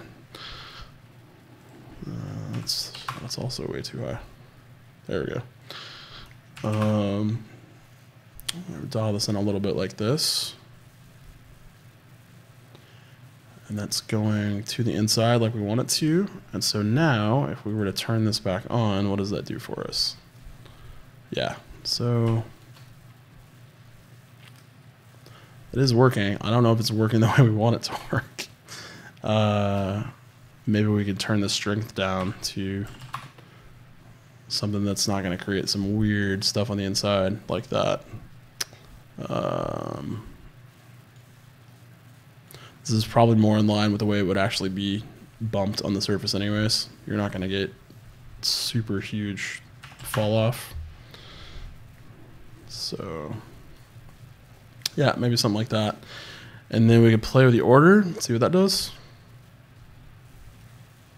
That's also way too high. There we go. Dial this in a little bit like this. And that's going to the inside like we want it to. And so now, if we were to turn this back on, what does that do for us? Yeah, so it is working. I don't know if it's working the way we want it to work. Maybe we could turn the strength down to something that's not going to create some weird stuff on the inside like that. This is probably more in line with the way it would actually be bumped on the surface anyways. You're not going to get super huge fall off. So yeah, maybe something like that. And then we could play with the order, see what that does.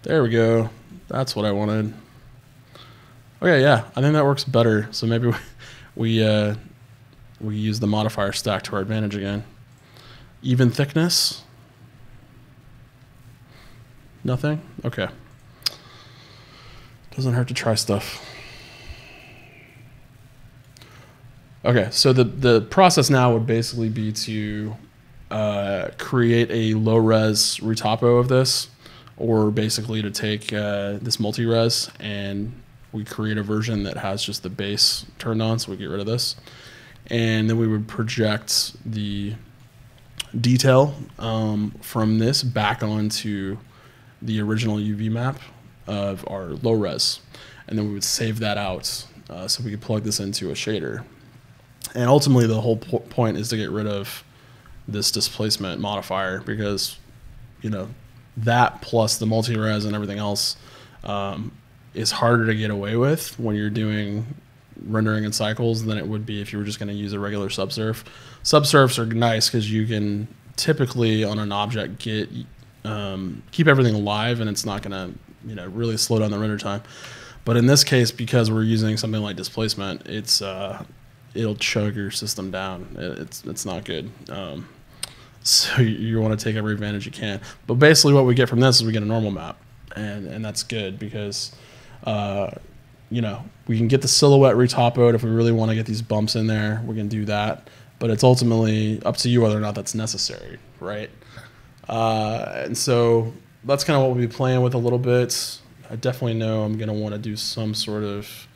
There we go. That's what I wanted. Okay, yeah, I think that works better. So maybe we use the modifier stack to our advantage again. Even thickness. Nothing? Okay. Doesn't hurt to try stuff. Okay, so the process now would basically be to create a low-res retopo of this, or basically to take this multi-res and we create a version that has just the base turned on, so we get rid of this. And then we would project the detail from this back onto the original UV map of our low res. And then we would save that out so we could plug this into a shader. And ultimately the whole point is to get rid of this displacement modifier, because, you know, that plus the multi-res and everything else is harder to get away with when you're doing rendering in cycles than it would be if you were just going to use a regular subsurf. Subsurfs are nice because you can typically on an object get keep everything alive, and it's not going to, you know, really slow down the render time. But in this case, because we're using something like displacement, it's it'll chug your system down. It's not good. So you want to take every advantage you can. But basically what we get from this is we get a normal map, and that's good because you know, we can get the silhouette retopoed if we really want to get these bumps in there. We can do that, but it's ultimately up to you whether or not that's necessary, right? And so that's kind of what we'll be playing with a little bit. I definitely know I'm gonna want to do some sort of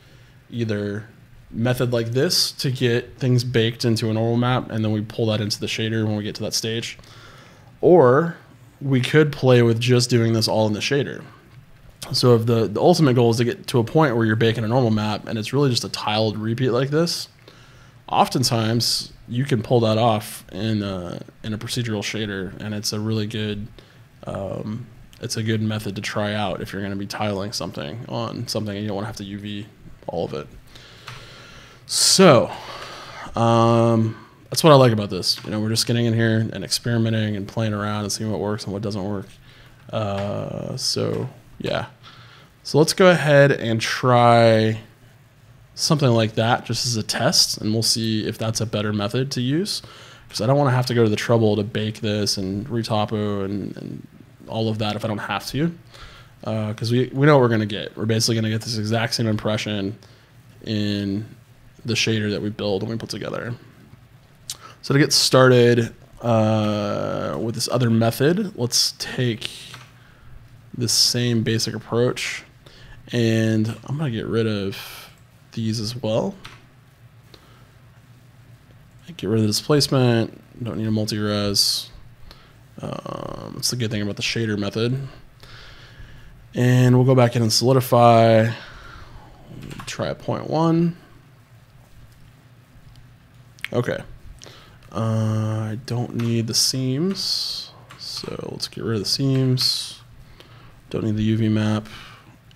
either method like this to get things baked into a normal map, and then we pull that into the shader when we get to that stage. Or we could play with just doing this all in the shader. So if the ultimate goal is to get to a point where you're baking a normal map and it's really just a tiled repeat like this, oftentimes you can pull that off in a procedural shader, and it's a really good it's a good method to try out if you're going to be tiling something on something and you don't want to have to UV all of it. So that's what I like about this. You know, we're just getting in here and experimenting and playing around and seeing what works and what doesn't work. So yeah, so let's go ahead and try something like that just as a test, and we'll see if that's a better method to use, because I don't want to have to go to the trouble to bake this and retopo and all of that if I don't have to, because we know what we're going to get. We're basically going to get this exact same impression in the shader that we build and we put together. So to get started with this other method, let's take this same basic approach, and I'm going to get rid of these as well. Get rid of the displacement, don't need a multi-res. That's the good thing about the shader method. And we'll go back in and solidify, try a 0.1. Okay. I don't need the seams, so let's get rid of the seams. Don't need the UV map,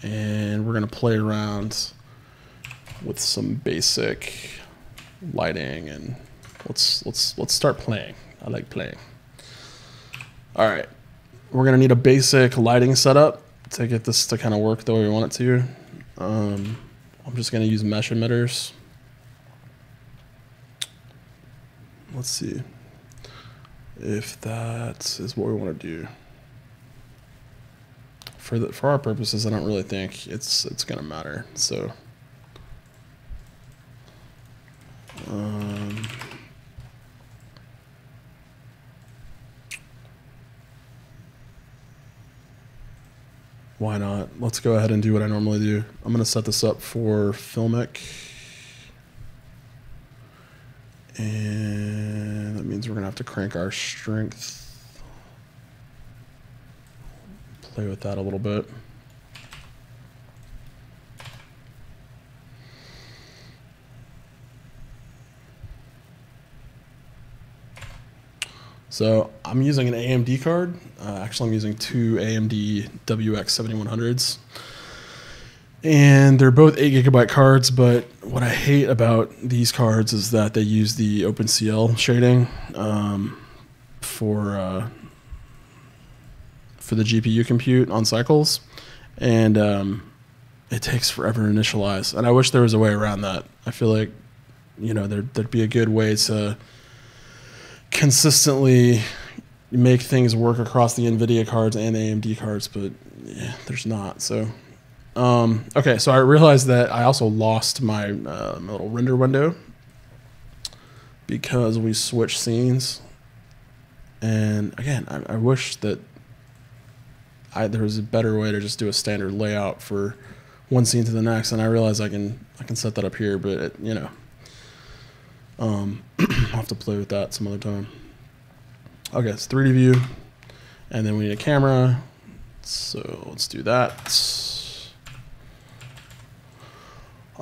and we're gonna play around with some basic lighting, and let's start playing. I like playing. All right, we're gonna need a basic lighting setup to get this to kind of work the way we want it to. I'm just gonna use mesh emitters. Let's see if that is what we want to do. For our purposes, I don't really think it's gonna matter. So why not? Let's go ahead and do what I normally do. I'm gonna set this up for filmic, and that means we're gonna have to crank our strength. Play with that a little bit. So I'm using an AMD card. Actually, I'm using two AMD WX7100s. And they're both 8GB cards, but what I hate about these cards is that they use the OpenCL shading for the GPU compute on cycles, and it takes forever to initialize. And I wish there was a way around that. I feel like, you know, there'd be a good way to consistently make things work across the NVIDIA cards and the AMD cards, but yeah, there's not. So okay, so I realized that I also lost my little render window because we switched scenes. And again, I wish that there was a better way to just do a standard layout for one scene to the next, and I realize I can set that up here, but it, you know, I'll have to play with that some other time. Okay, it's 3D view, and then we need a camera, so let's do that.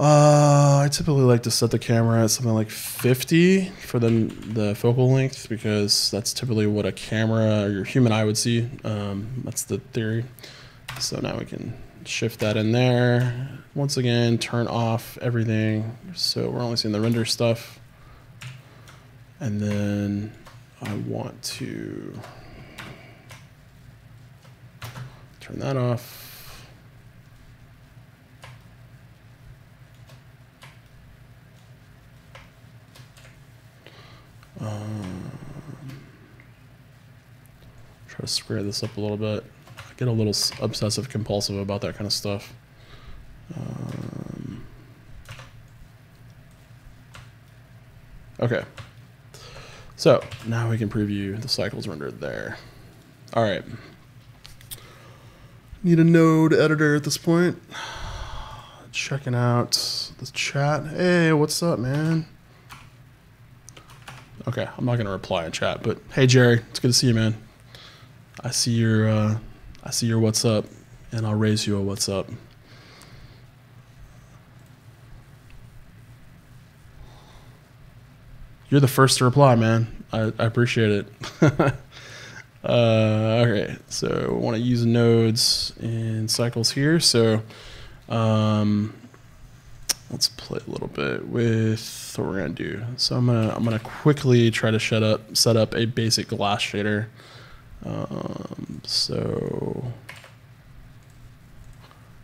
I typically like to set the camera at something like 50 for the focal length, because that's typically what a camera or your human eye would see. That's the theory. So now we can shift that in there. Once again, turn off everything, so we're only seeing the render stuff. And then I want to turn that off. Try to square this up a little bit. I get a little obsessive compulsive about that kind of stuff. Okay. So now we can preview the cycles rendered there. All right. Need a node editor at this point. Checking out the chat. Hey, what's up, man? Okay, I'm not gonna reply in chat, but hey, Jerry, it's good to see you, man. I see your what's up, and I'll raise you a what's up. You're the first to reply, man. I appreciate it. Okay, so I want to use nodes and cycles here. So let's play a little bit with what we're gonna do. So I'm gonna quickly try to set up a basic glass shader. So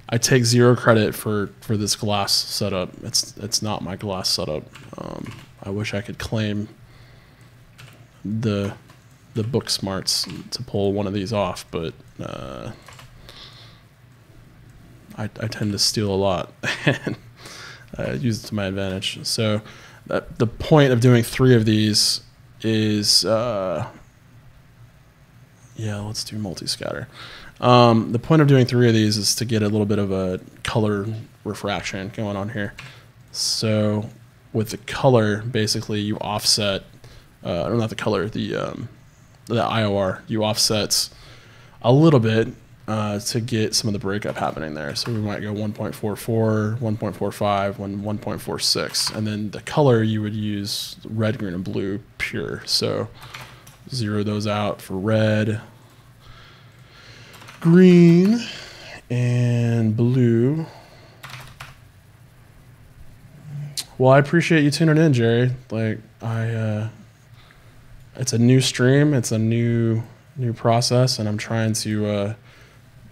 I take 0 credit for this glass setup. It's not my glass setup. I wish I could claim the book smarts to pull one of these off, but I tend to steal a lot and use it to my advantage. So the point of doing 3 of these is, yeah, let's do multi-scatter. The point of doing 3 of these is to get a little bit of a color refraction going on here. So with the color, basically you offset, or not the color, the IOR, you offset a little bit to get some of the breakup happening there. So we might go 1.44, 1.45, 1.46, and then the color you would use red, green, and blue pure. So 0 those out for red, green, and blue. Well, I appreciate you tuning in, Jerry. Like it's a new stream, it's a new process, and I'm trying to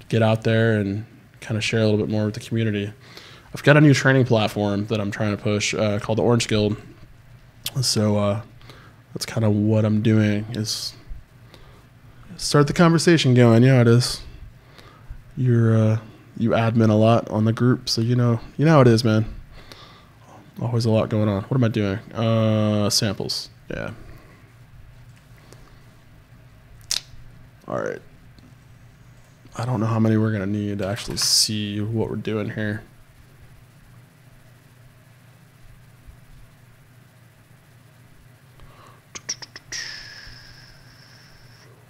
get out there and kind of share a little bit more with the community. I've got a new training platform that I'm trying to push called the Orange Guild. So that's kind of what I'm doing, is start the conversation going. Yeah, it is. You admin a lot on the group, so you know how it is, man. Always a lot going on. What am I doing? Samples. Yeah. All right. I don't know how many we're going to need to actually see what we're doing here.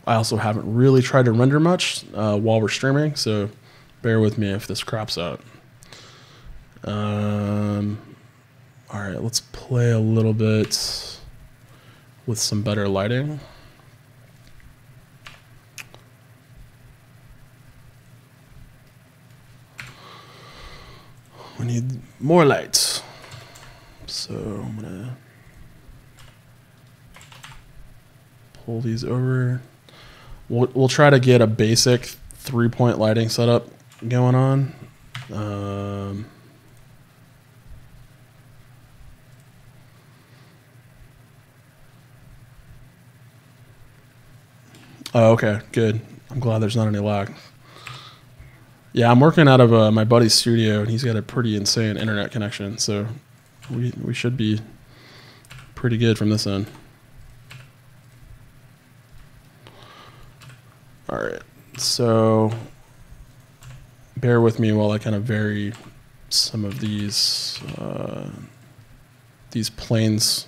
I also haven't really tried to render much while we're streaming, so bear with me if this craps out. All right, let's play a little bit with some better lighting. We need more lights. So I'm gonna pull these over. We'll try to get a basic 3-point lighting setup going on. Oh, okay, good. I'm glad there's not any lag. Yeah, I'm working out of my buddy's studio, and he's got a pretty insane internet connection, so we should be pretty good from this end. All right, so bear with me while I kind of vary some of these planes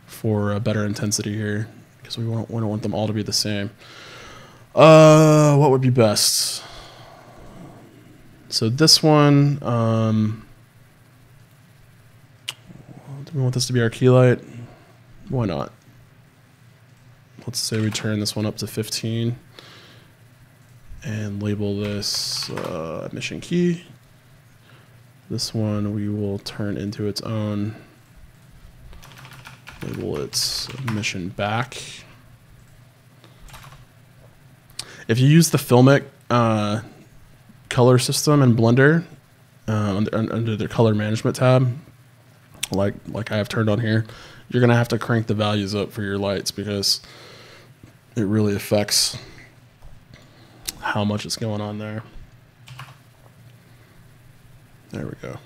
for a better intensity here, because we don't want them all to be the same. What would be best? So this one, do we want this to be our key light? Why not? Let's say we turn this one up to 15 and label this mission key. This one we will turn into its own, label it mission back. If you use the filmic color system in Blender under the color management tab, like I have turned on here, you're gonna have to crank the values up for your lights, because it really affects how much is going on there. There we go.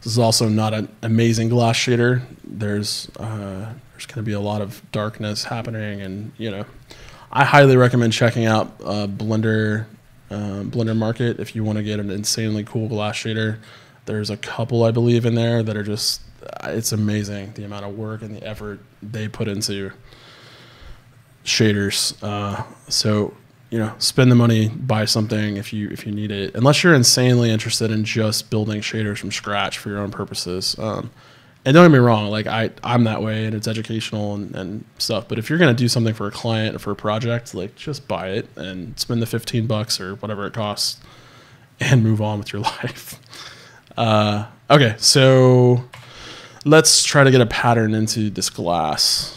This is also not an amazing glass shader. There's going to be a lot of darkness happening, and I highly recommend checking out Blender Blender Market if you want to get an insanely cool glass shader. There's a couple, I believe, in there that are just, it's amazing the amount of work and the effort they put into shaders. So, you know, spend the money, buy something if you need it, unless you're insanely interested in just building shaders from scratch for your own purposes. And don't get me wrong, like I'm that way, and it's educational and stuff. But if you're gonna do something for a client or for a project, like just buy it and spend the $15 or whatever it costs, and move on with your life. Okay, so let's try to get a pattern into this glass.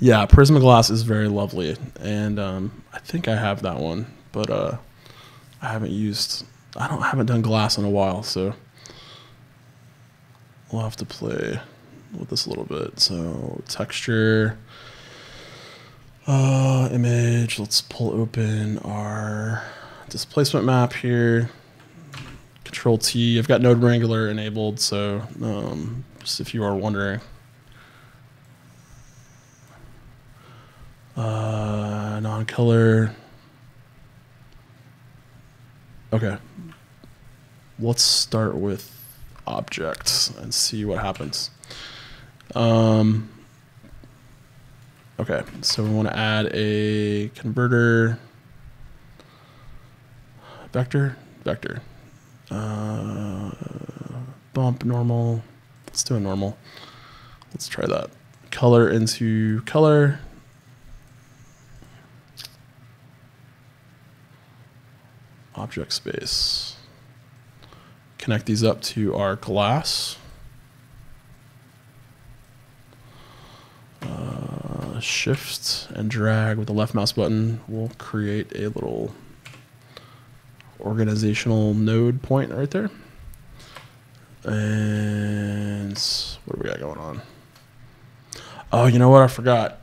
Yeah, Prismaglass is very lovely, and I think I have that one, but I haven't done glass in a while, so we'll have to play with this a little bit. So texture, image. Let's pull open our displacement map here. Control T. I've got Node Wrangler enabled, so just if you are wondering. Non-color. Okay. Let's start with objects and see what happens. Okay, so we want to add a converter. Vector. Bump normal. Let's do a normal. Let's try that. Color into color. Object space. Connect these up to our glass. Shift and drag with the left mouse button will create a little organizational node point right there. And what do we got going on? Oh, you know what? I forgot.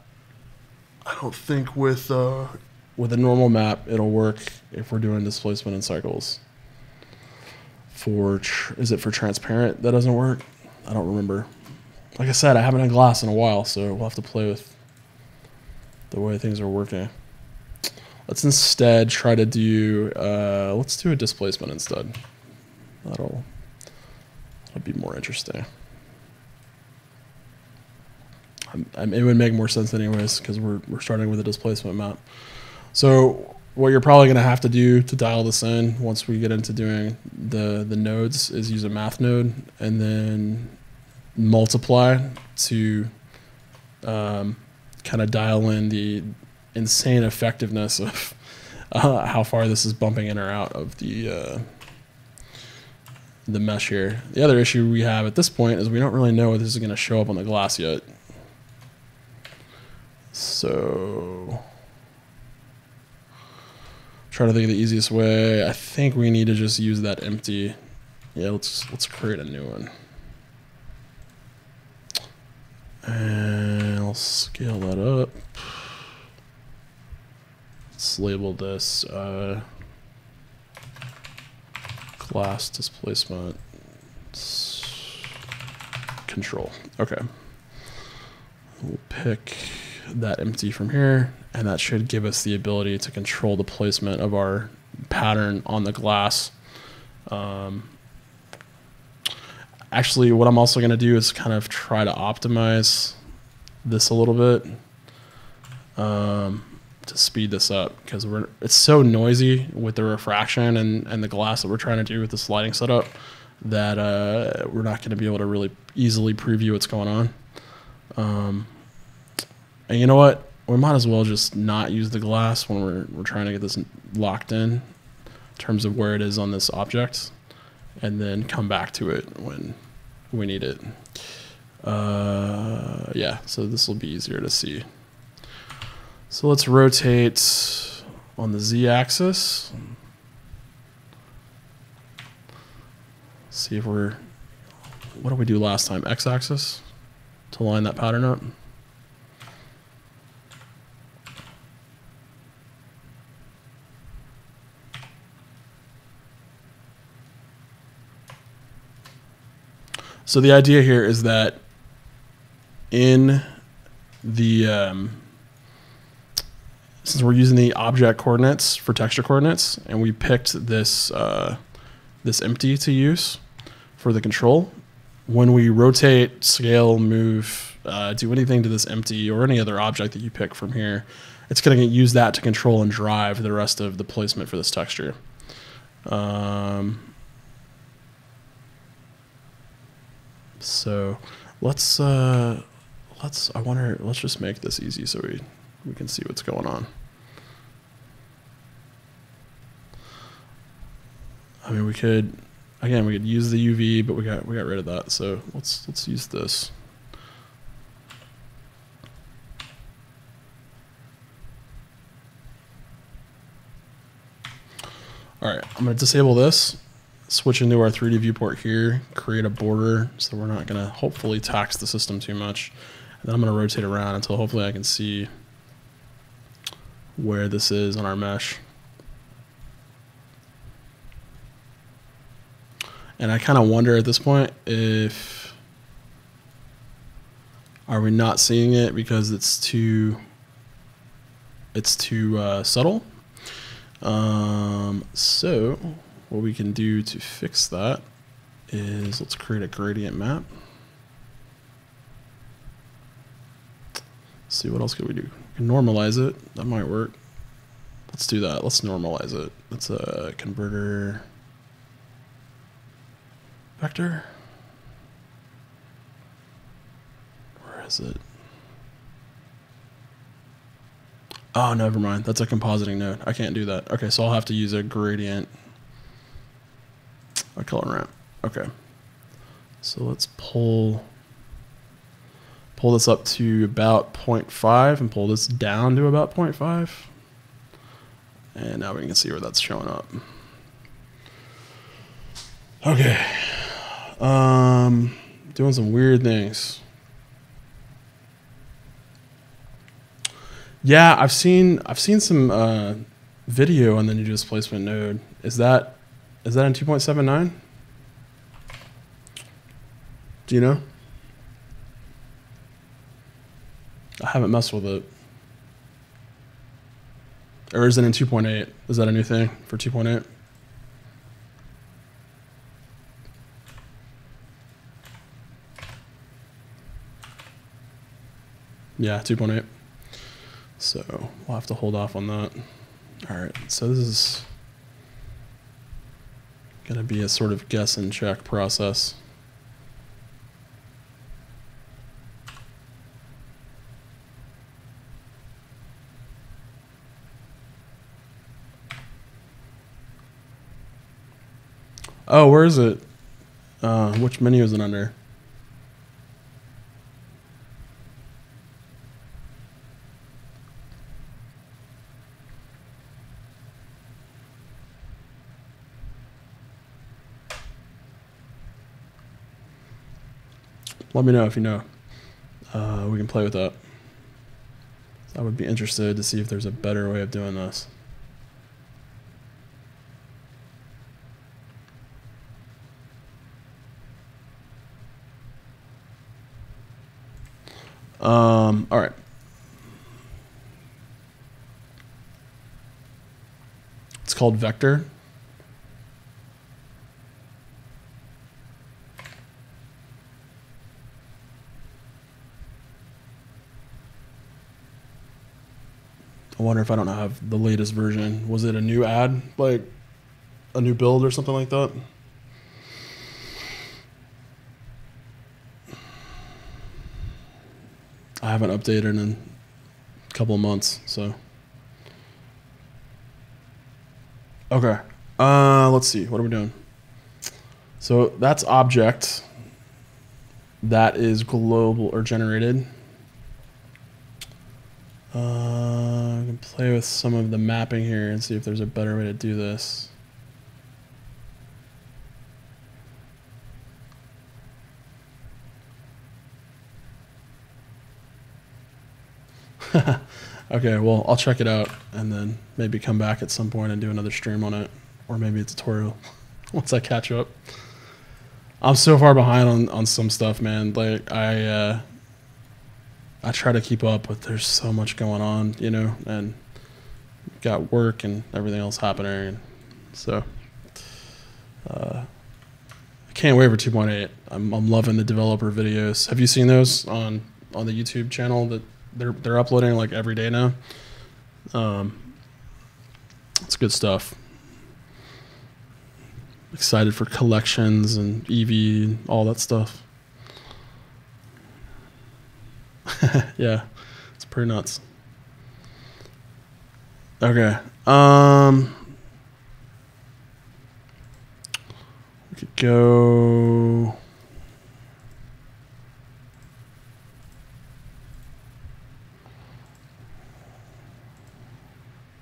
I don't think with a normal map it'll work if we're doing displacement and cycles. Is it for transparent that doesn't work? I don't remember. Like I said, I haven't done glass in a while, so we'll have to play with the way things are working. Let's instead try to do, let's do a displacement instead. That'll be more interesting. It would make more sense anyways, because we're starting with a displacement map. So what you're probably going to have to do to dial this in once we get into doing the nodes is use a math node and then multiply to kind of dial in the insane effectiveness of how far this is bumping in or out of the mesh here. The other issue we have at this point is we don't really know if this is going to show up on the glass yet. So try to think of the easiest way. I think we need to just use that empty. Yeah, let's create a new one. And I'll scale that up. Let's label this glass displacement control. Okay. We'll pick that empty from here, and that should give us the ability to control the placement of our pattern on the glass. Actually, what I'm also going to do is kind of try to optimize this a little bit to speed this up, because it's so noisy with the refraction and the glass that we're trying to do with this lighting setup that we're not going to be able to really easily preview what's going on. And you know what? We might as well just not use the glass when we're trying to get this locked in terms of where it is on this object, and then come back to it when we need it. Yeah, so this will be easier to see. So let's rotate on the Z-axis. See if what did we do last time? X-axis to line that pattern up. So the idea here is that in the since we're using the object coordinates for texture coordinates, and we picked this this empty to use for the control, when we rotate, scale, move, do anything to this empty or any other object that you pick from here, it's going to use that to control and drive the rest of the placement for this texture. So let's just make this easy so we can see what's going on. I mean, we could use the UV, but we got rid of that. So let's use this. All right, I'm going to disable this, switch into our 3D viewport here, create a border so we're not going to hopefully tax the system too much. And then I'm going to rotate around until hopefully I can see where this is on our mesh. And I kind of wonder at this point if, are we not seeing it because it's too subtle? So what we can do to fix that is let's create a gradient map. Let's see, what else could we do? We can normalize it. That might work. Let's do that. Let's normalize it. That's a converter vector. Where is it? Oh, never mind. That's a compositing node. I can't do that. Okay, so I'll have to use a gradient, a color ramp. Okay. So let's pull this up to about 0.5 and pull this down to about 0.5. And now we can see where that's showing up. Okay. Doing some weird things. Yeah, I've seen some video on the new displacement node. Is that in 2.79? Do you know? I haven't messed with it. Or is it in 2.8? Is that a new thing for 2.8? Yeah, 2.8. So we'll have to hold off on that. All right, so this is gonna be a sort of guess and check process. Oh, where is it? Which menu is it under? Let me know if you know. We can play with that. I would be interested to see if there's a better way of doing this. All right. It's called vector. I wonder if I don't have the latest version. Was it a new ad, like a new build or something like that? I haven't updated in a couple of months, so. Okay, let's see, what are we doing? So that's object. That is global or generated. I can play with some of the mapping here and see if there's a better way to do this. Okay, well, I'll check it out and then maybe come back at some point and do another stream on it, or maybe a tutorial once I catch up. I'm so far behind on some stuff, man. Like I try to keep up, but there's so much going on, you know, and got work and everything else happening. And so I can't wait for 2.8. I'm loving the developer videos. Have you seen those on the YouTube channel that they're uploading like every day now? It's good stuff. Excited for collections and EV and all that stuff. Yeah, it's pretty nuts. Okay. We could go.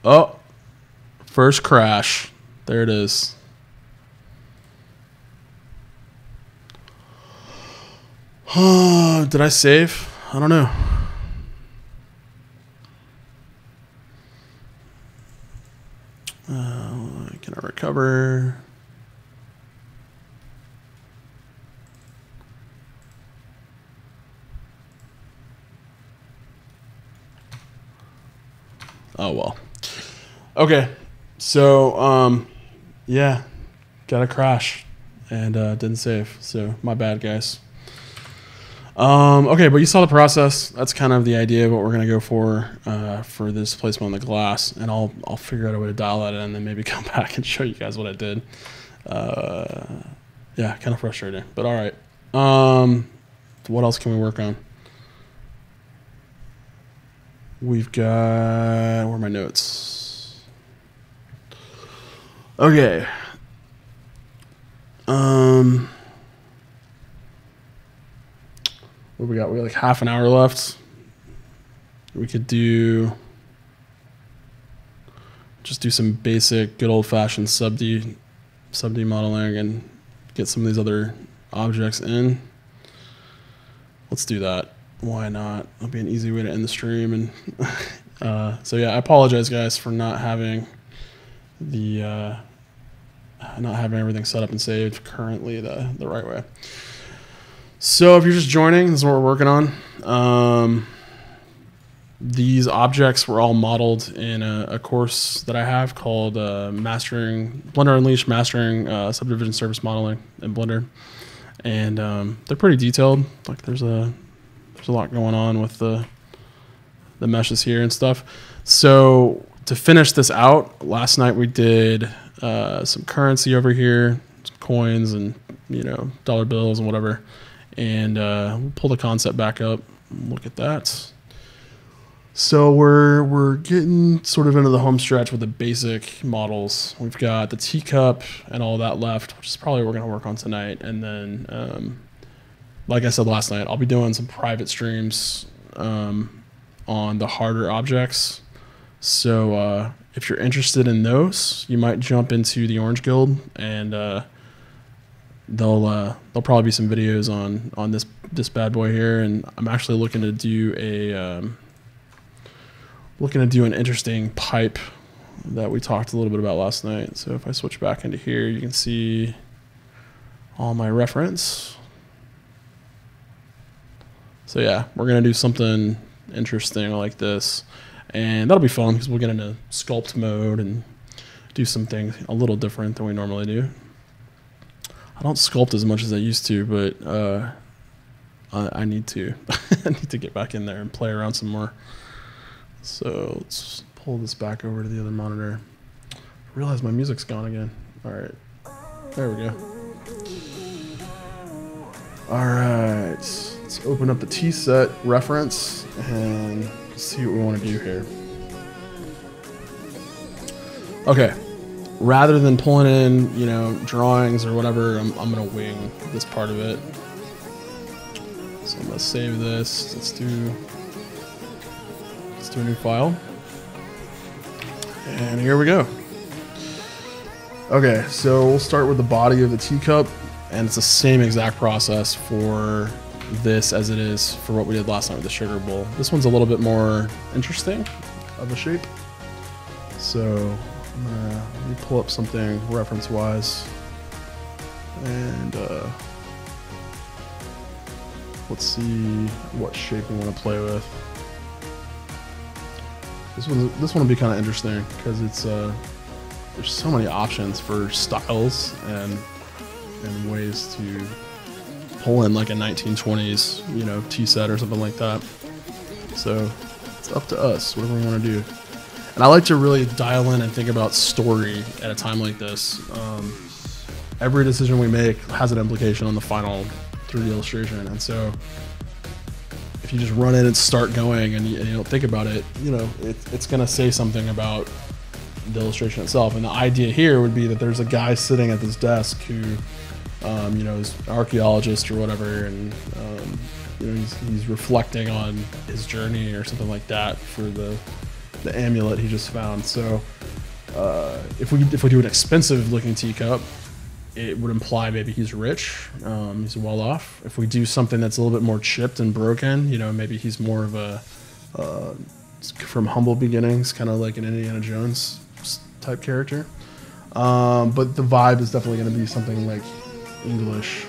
Oh, first crash. There it is. Did I save? I don't know. Can I recover? Oh well. Okay, so yeah, got a crash and didn't save. So my bad, guys. Okay, but you saw the process. That's kind of the idea of what we're gonna go for this placement on the glass, and I'll figure out a way to dial that in, and then maybe come back and show you guys what I did. Yeah, kind of frustrating, but all right. What else can we work on? We've got, where are my notes? Okay. What we got? We got like half an hour left. We could just do some basic, good old-fashioned sub-D modeling and get some of these other objects in. Let's do that. Why not? That'll be an easy way to end the stream. And so yeah, I apologize, guys, for not having everything set up and saved currently the right way. So if you're just joining, this is what we're working on. These objects were all modeled in a course that I have called Blender Unleashed Mastering Subdivision Surface Modeling in Blender, and they're pretty detailed. Like there's a lot going on with the meshes here and stuff. So to finish this out, last night we did some currency over here, some coins, and dollar bills and whatever. And we'll pull the concept back up and look at that. So we're getting sort of into the home stretch with the basic models. We've got the teacup and all that left, which is probably what we're going to work on tonight. And then, like I said last night, I'll be doing some private streams on the harder objects. So if you're interested in those, you might jump into the Orange Guild, and there'll probably be some videos on this bad boy here. And I'm actually looking to do an interesting pipe that we talked a little bit about last night. So if I switch back into here, you can see all my reference. So yeah, we're gonna do something interesting like this, and that'll be fun because we'll get into sculpt mode and do some things a little different than we normally do. I don't sculpt as much as I used to, but I need to. I need to get back in there and play around some more. So let's pull this back over to the other monitor. I realize my music's gone again. All right, there we go. All right, let's open up the T-set reference and see what we want to do here. Okay. Rather than pulling in, drawings or whatever, I'm gonna wing this part of it. So I'm gonna save this. Let's do a new file. And here we go. Okay, so we'll start with the body of the teacup, and it's the same exact process for this as it is for what we did last night with the sugar bowl. This one's a little bit more interesting of a shape. So let me pull up something reference-wise, and let's see what shape we want to play with. This one will be kind of interesting because it's there's so many options for styles and ways to pull in like a 1920s, you know, tea set or something like that. So it's up to us, whatever we want to do. And I like to really dial in and think about story at a time like this. Every decision we make has an implication on the final 3D illustration, and so if you just run in and start going and you don't think about it, you know, it's going to say something about the illustration itself. And the idea here would be that there's a guy sitting at this desk who, you know, is an archaeologist or whatever, and you know, he's reflecting on his journey or something like that for the amulet he just found. So if we do an expensive looking teacup, it would imply maybe he's rich, he's well off. If we do something that's a little bit more chipped and broken, you know, maybe he's more of a from humble beginnings, kind of like an Indiana Jones type character. But the vibe is definitely going to be something like English.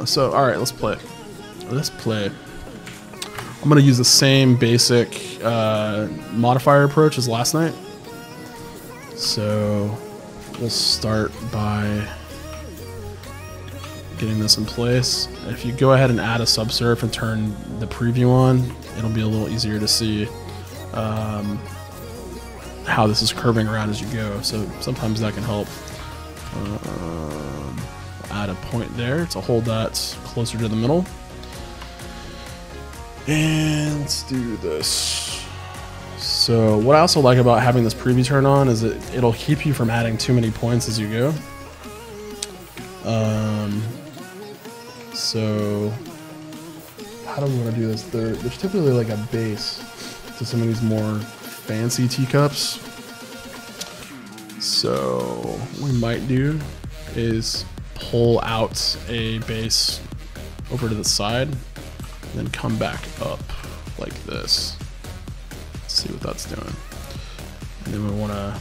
So all right, let's play. I'm going to use the same basic modifier approach as last night. So we'll start by getting this in place. If you go ahead and add a subsurf and turn the preview on, it'll be a little easier to see how this is curving around as you go. So sometimes that can help. Add a point there to hold that closer to the middle. And let's do this. So what I also like about having this preview turned on is that it'll keep you from adding too many points as you go. So how do we want to do this? There's typically like a base to some of these more fancy teacups. So what we might do is pull out a base over to the side, and then come back up like this. Let's see what that's doing. And then we want to,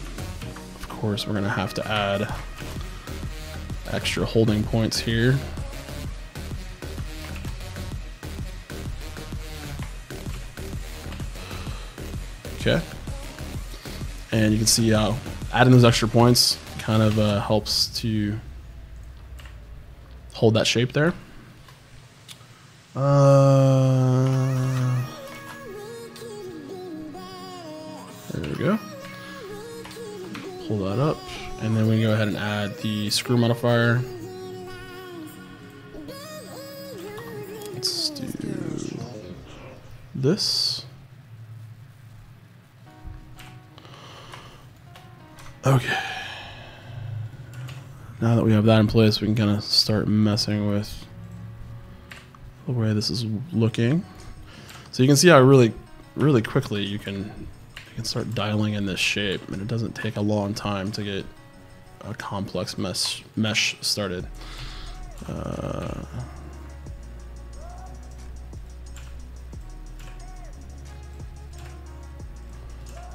of course, we're going to have to add extra holding points here. Okay. And you can see how adding those extra points kind of helps to hold that shape there. There we go. Pull that up, and then we can go ahead and add the Screw Modifier. Let's do this. Okay. Now that we have that in place, we can kind of start messing with the way this is looking. So you can see how really quickly you can start dialing in this shape, and it doesn't take a long time to get a complex mesh started.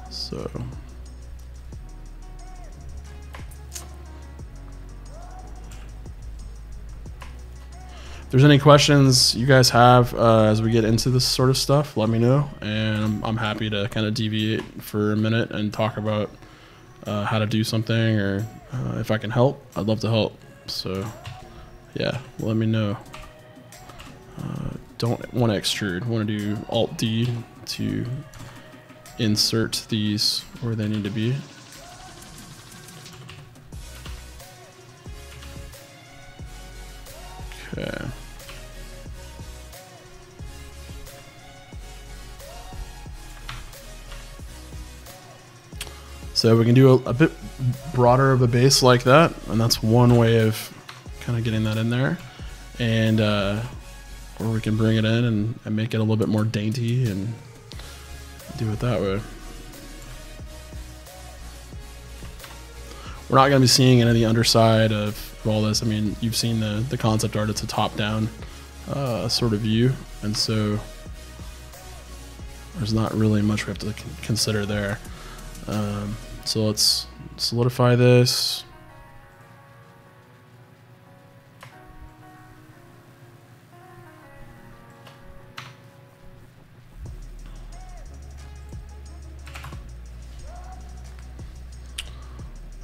So if there's any questions you guys have as we get into this sort of stuff, let me know, and I'm happy to kind of deviate for a minute and talk about how to do something, or if I can help, I'd love to help. So yeah, let me know. Don't want to extrude, want to do Alt D to insert these where they need to be. Okay. So we can do a bit broader of a base like that, and that's one way of kind of getting that in there. And or we can bring it in and make it a little bit more dainty and do it that way. We're not going to be seeing any of the underside of all this. I mean, you've seen the concept art. It's a top-down sort of view, and so there's not really much we have to consider there. So let's solidify this.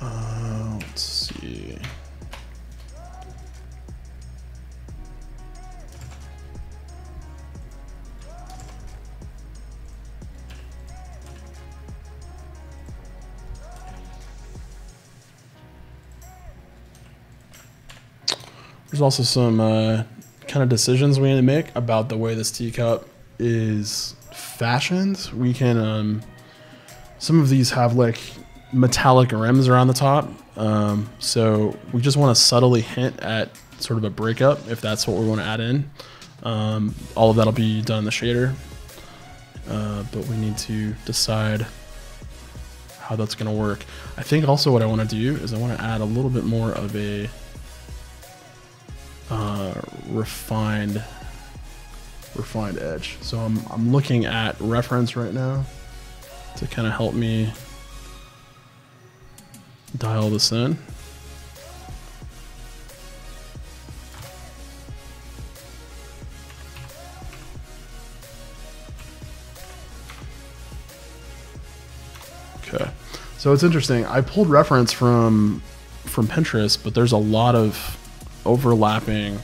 Let's see. There's also some kind of decisions we need to make about the way this teacup is fashioned. We can, some of these have like metallic rims around the top. So we just want to subtly hint at sort of a breakup if that's what we want to add in. All of that'll be done in the shader. But we need to decide how that's going to work. I think also what I want to do is I want to add a little bit more of a refined edge. So I'm looking at reference right now to kind of help me dial this in. Okay, so it's interesting. I pulled reference from Pinterest, but there's a lot of overlapping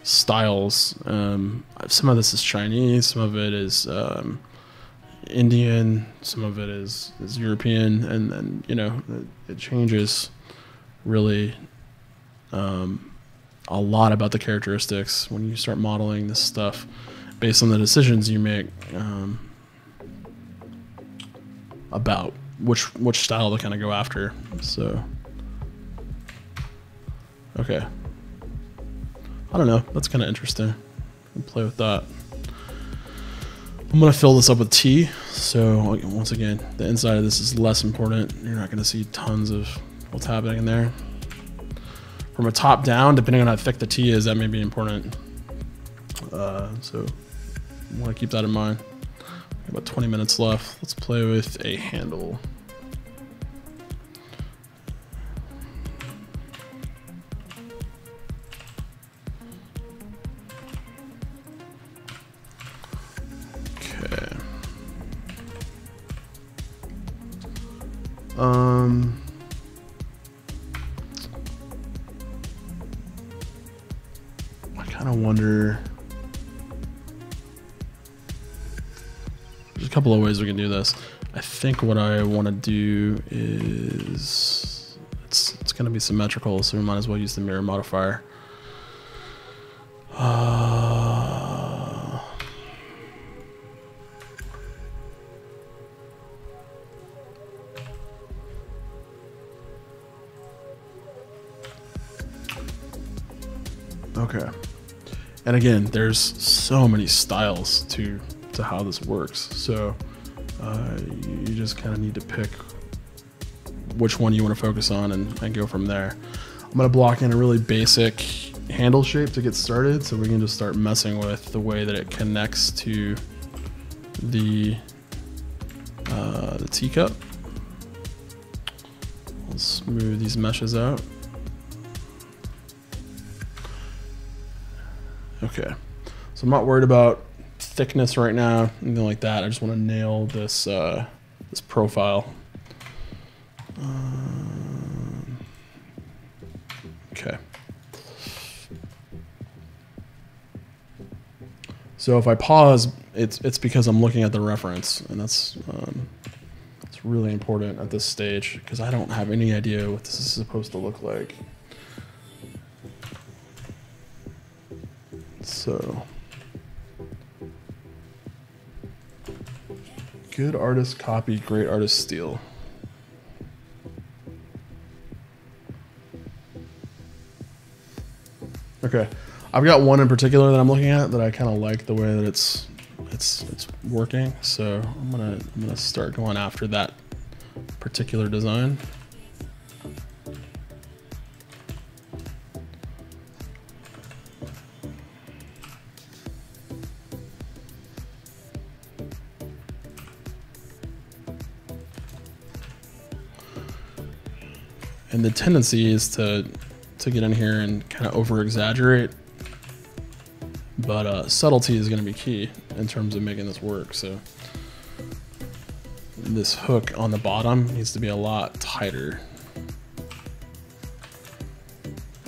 styles. Some of this is Chinese, some of it is Indian, some of it is European, and you know, it changes really a lot about the characteristics when you start modeling this stuff based on the decisions you make about which style to kind of go after. So okay, I don't know, that's kind of interesting. I'll play with that. I'm gonna fill this up with tea. So once again, the inside of this is less important. You're not gonna see tons of what's happening in there. From a top down, depending on how thick the tea is, that may be important. So I wanna keep that in mind. About 20 minutes left. Let's play with a handle. I kind of wonder, there's a couple of ways we can do this. I think what I want to do is, it's going to be symmetrical, so we might as well use the mirror modifier. Okay, and again, there's so many styles to how this works, so you just kind of need to pick which one you want to focus on and go from there. I'm going to block in a really basic handle shape to get started, so we can just start messing with the way that it connects to the teacup. We'll smooth these meshes out. Okay, so I'm not worried about thickness right now, anything like that. I just want to nail this this profile. Okay. So if I pause, it's because I'm looking at the reference, and that's it's really important at this stage because I don't have any idea what this is supposed to look like. So, good artist copy, great artist steal. Okay, I've got one in particular that I'm looking at that I kind of like the way that it's working. So I'm gonna start going after that particular design. And the tendency is to get in here and kind of over exaggerate, but subtlety is going to be key in terms of making this work. So this hook on the bottom needs to be a lot tighter.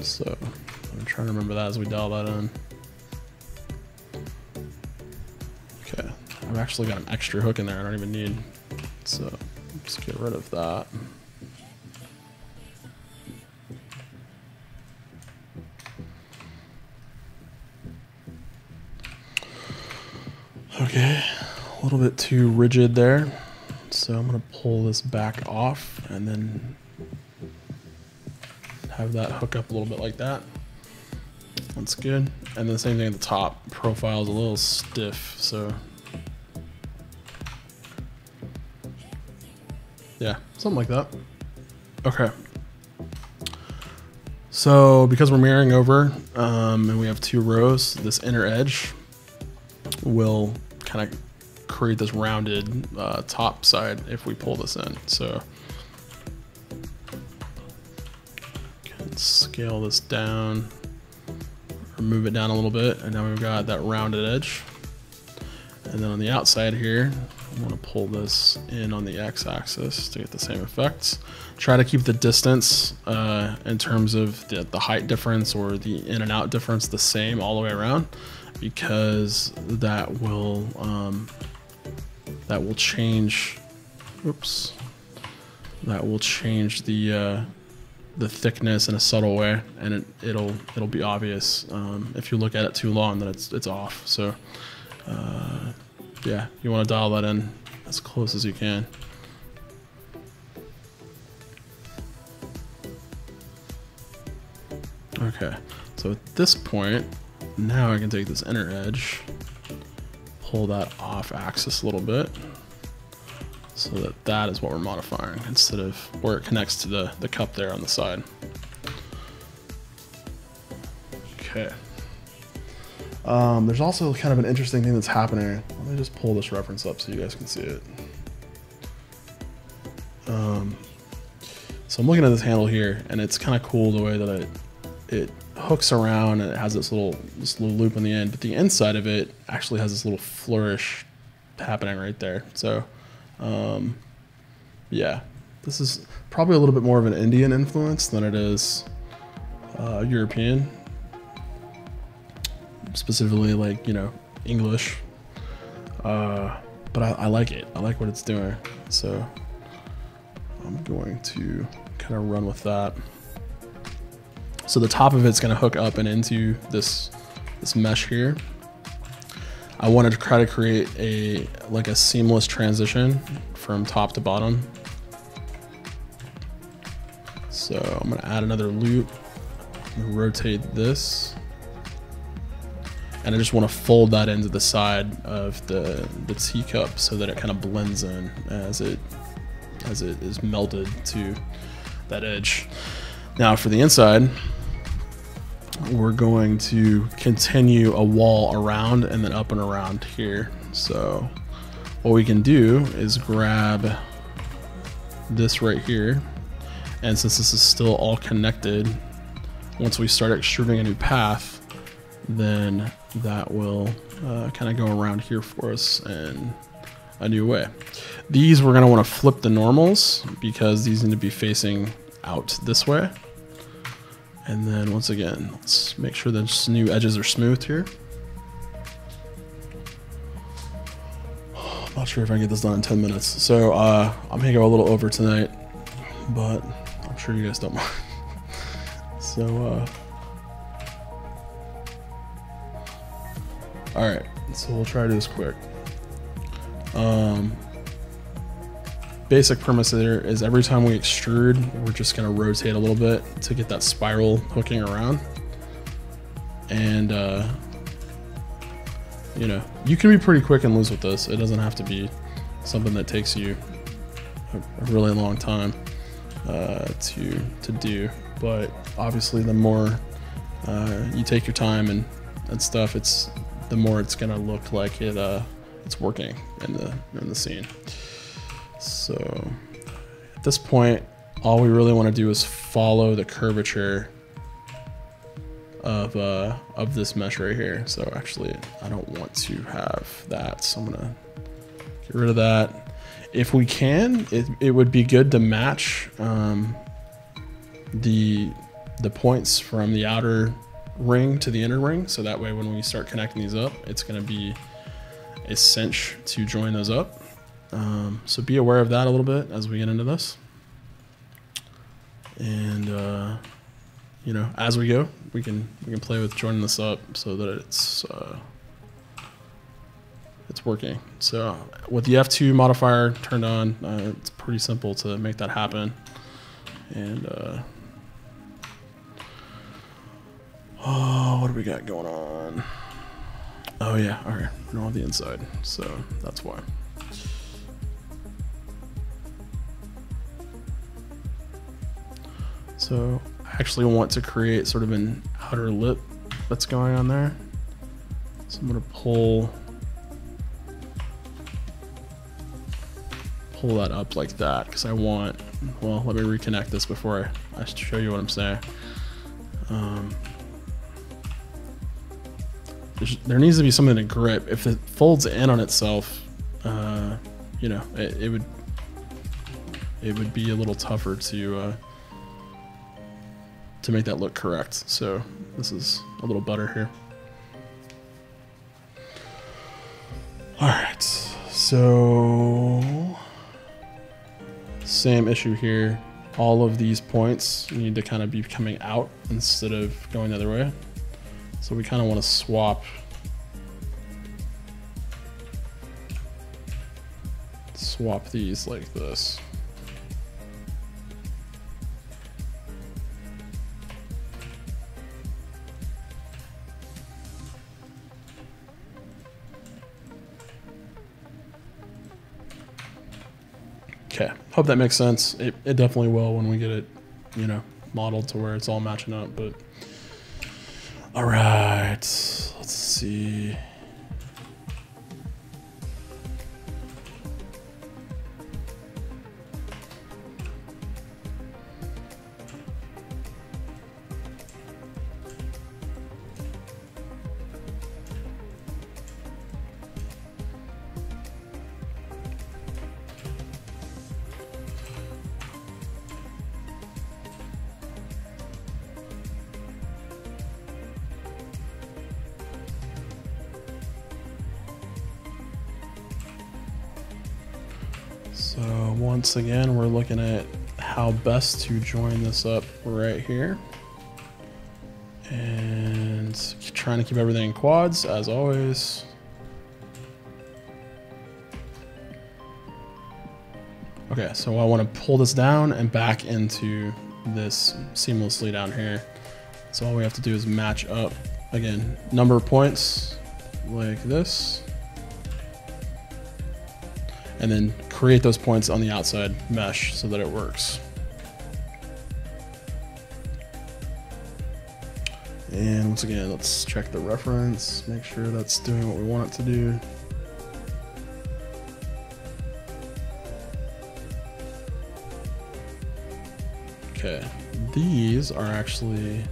So I'm trying to remember that as we dial that in. Okay, I've actually got an extra hook in there I don't even need. So let's get rid of that. Okay, a little bit too rigid there. So I'm gonna pull this back off and then have that hook up a little bit like that. That's good. And then the same thing at the top. Profile is a little stiff, so yeah, something like that. Okay. So because we're mirroring over and we have 2 rows, this inner edge will kind of create this rounded top side if we pull this in. So can scale this down or move it down a little bit, and now we've got that rounded edge. And then on the outside here, I'm gonna pull this in on the x-axis to get the same effects. Try to keep the distance in terms of the height difference or the in and out difference the same all the way around, because that will change. Oops. That will change the thickness in a subtle way, and it'll be obvious if you look at it too long that it's off. So yeah, you want to dial that in as close as you can. Okay, so at this point, now I can take this inner edge, pull that off axis a little bit, so that is what we're modifying instead of where it connects to the cup there on the side. Okay. There's also kind of an interesting thing that's happening. Let me just pull this reference up so you guys can see it. So I'm looking at this handle here, and it's kind of cool the way that it hooks around and it has this little loop on the end, but the inside of it actually has this little flourish happening right there. So yeah, this is probably a little bit more of an Indian influence than it is European, specifically like, you know, English. But I like it. I like what it's doing. So I'm going to kind of run with that. So the top of it's going to hook up and into this mesh here. I wanted to try to create a seamless transition from top to bottom. So I'm going to add another loop, rotate this, and I just want to fold that into the side of the teacup so that it kind of blends in as it is melted to that edge. Now for the inside, we're going to continue a wall around and then up and around here. So what we can do is grab this right here, and since this is still all connected, once we start extruding a new path, then that will kind of go around here for us in a new way. These we're going to want to flip the normals because these need to be facing out this way. And then once again, let's make sure the new edges are smooth here. I'm not sure if I can get this done in 10 minutes. So I'm gonna go a little over tonight, but I'm sure you guys don't mind. So all right, so we'll try to do this quick. Basic premise there is every time we extrude, we're just going to rotate a little bit to get that spiral hooking around. And, you know, you can be pretty quick and loose with this. It doesn't have to be something that takes you a really long time to do. But obviously, the more you take your time and stuff, the more it's going to look like it's working in the scene. So at this point, all we really want to do is follow the curvature of this mesh right here. So actually, I don't want to have that. So I'm gonna get rid of that. If we can, it would be good to match the the points from the outer ring to the inner ring, so that way when we start connecting these up, it's going to be a cinch to join those up. So be aware of that a little bit as we get into this. And you know, as we go, we can play with joining this up so that it's working. So with the F2 modifier turned on, it's pretty simple to make that happen. And oh, what do we got going on? Oh yeah, all right, we don't have the inside, so that's why. So I actually want to create sort of an outer lip that's going on there. So I'm gonna pull that up like that, because I want, well, let me reconnect this before I show you what I'm saying. There needs to be something to grip. If it folds in on itself, you know, it would be a little tougher to make that look correct. So this is a little better here. All right, so same issue here. All of these points need to kind of be coming out instead of going the other way. So we kind of want to swap these like this. Okay, hope that makes sense. It definitely will when we get it, you know, modeled to where it's all matching up, but all right, let's see. So once again, we're looking at how best to join this up right here. And trying to keep everything in quads, as always. Okay, so I want to pull this down and back into this seamlessly down here. So all we have to do is match up, again, number of points like this. And then create those points on the outside mesh so that it works. And once again, let's check the reference, make sure that's doing what we want it to do. Okay, these are actually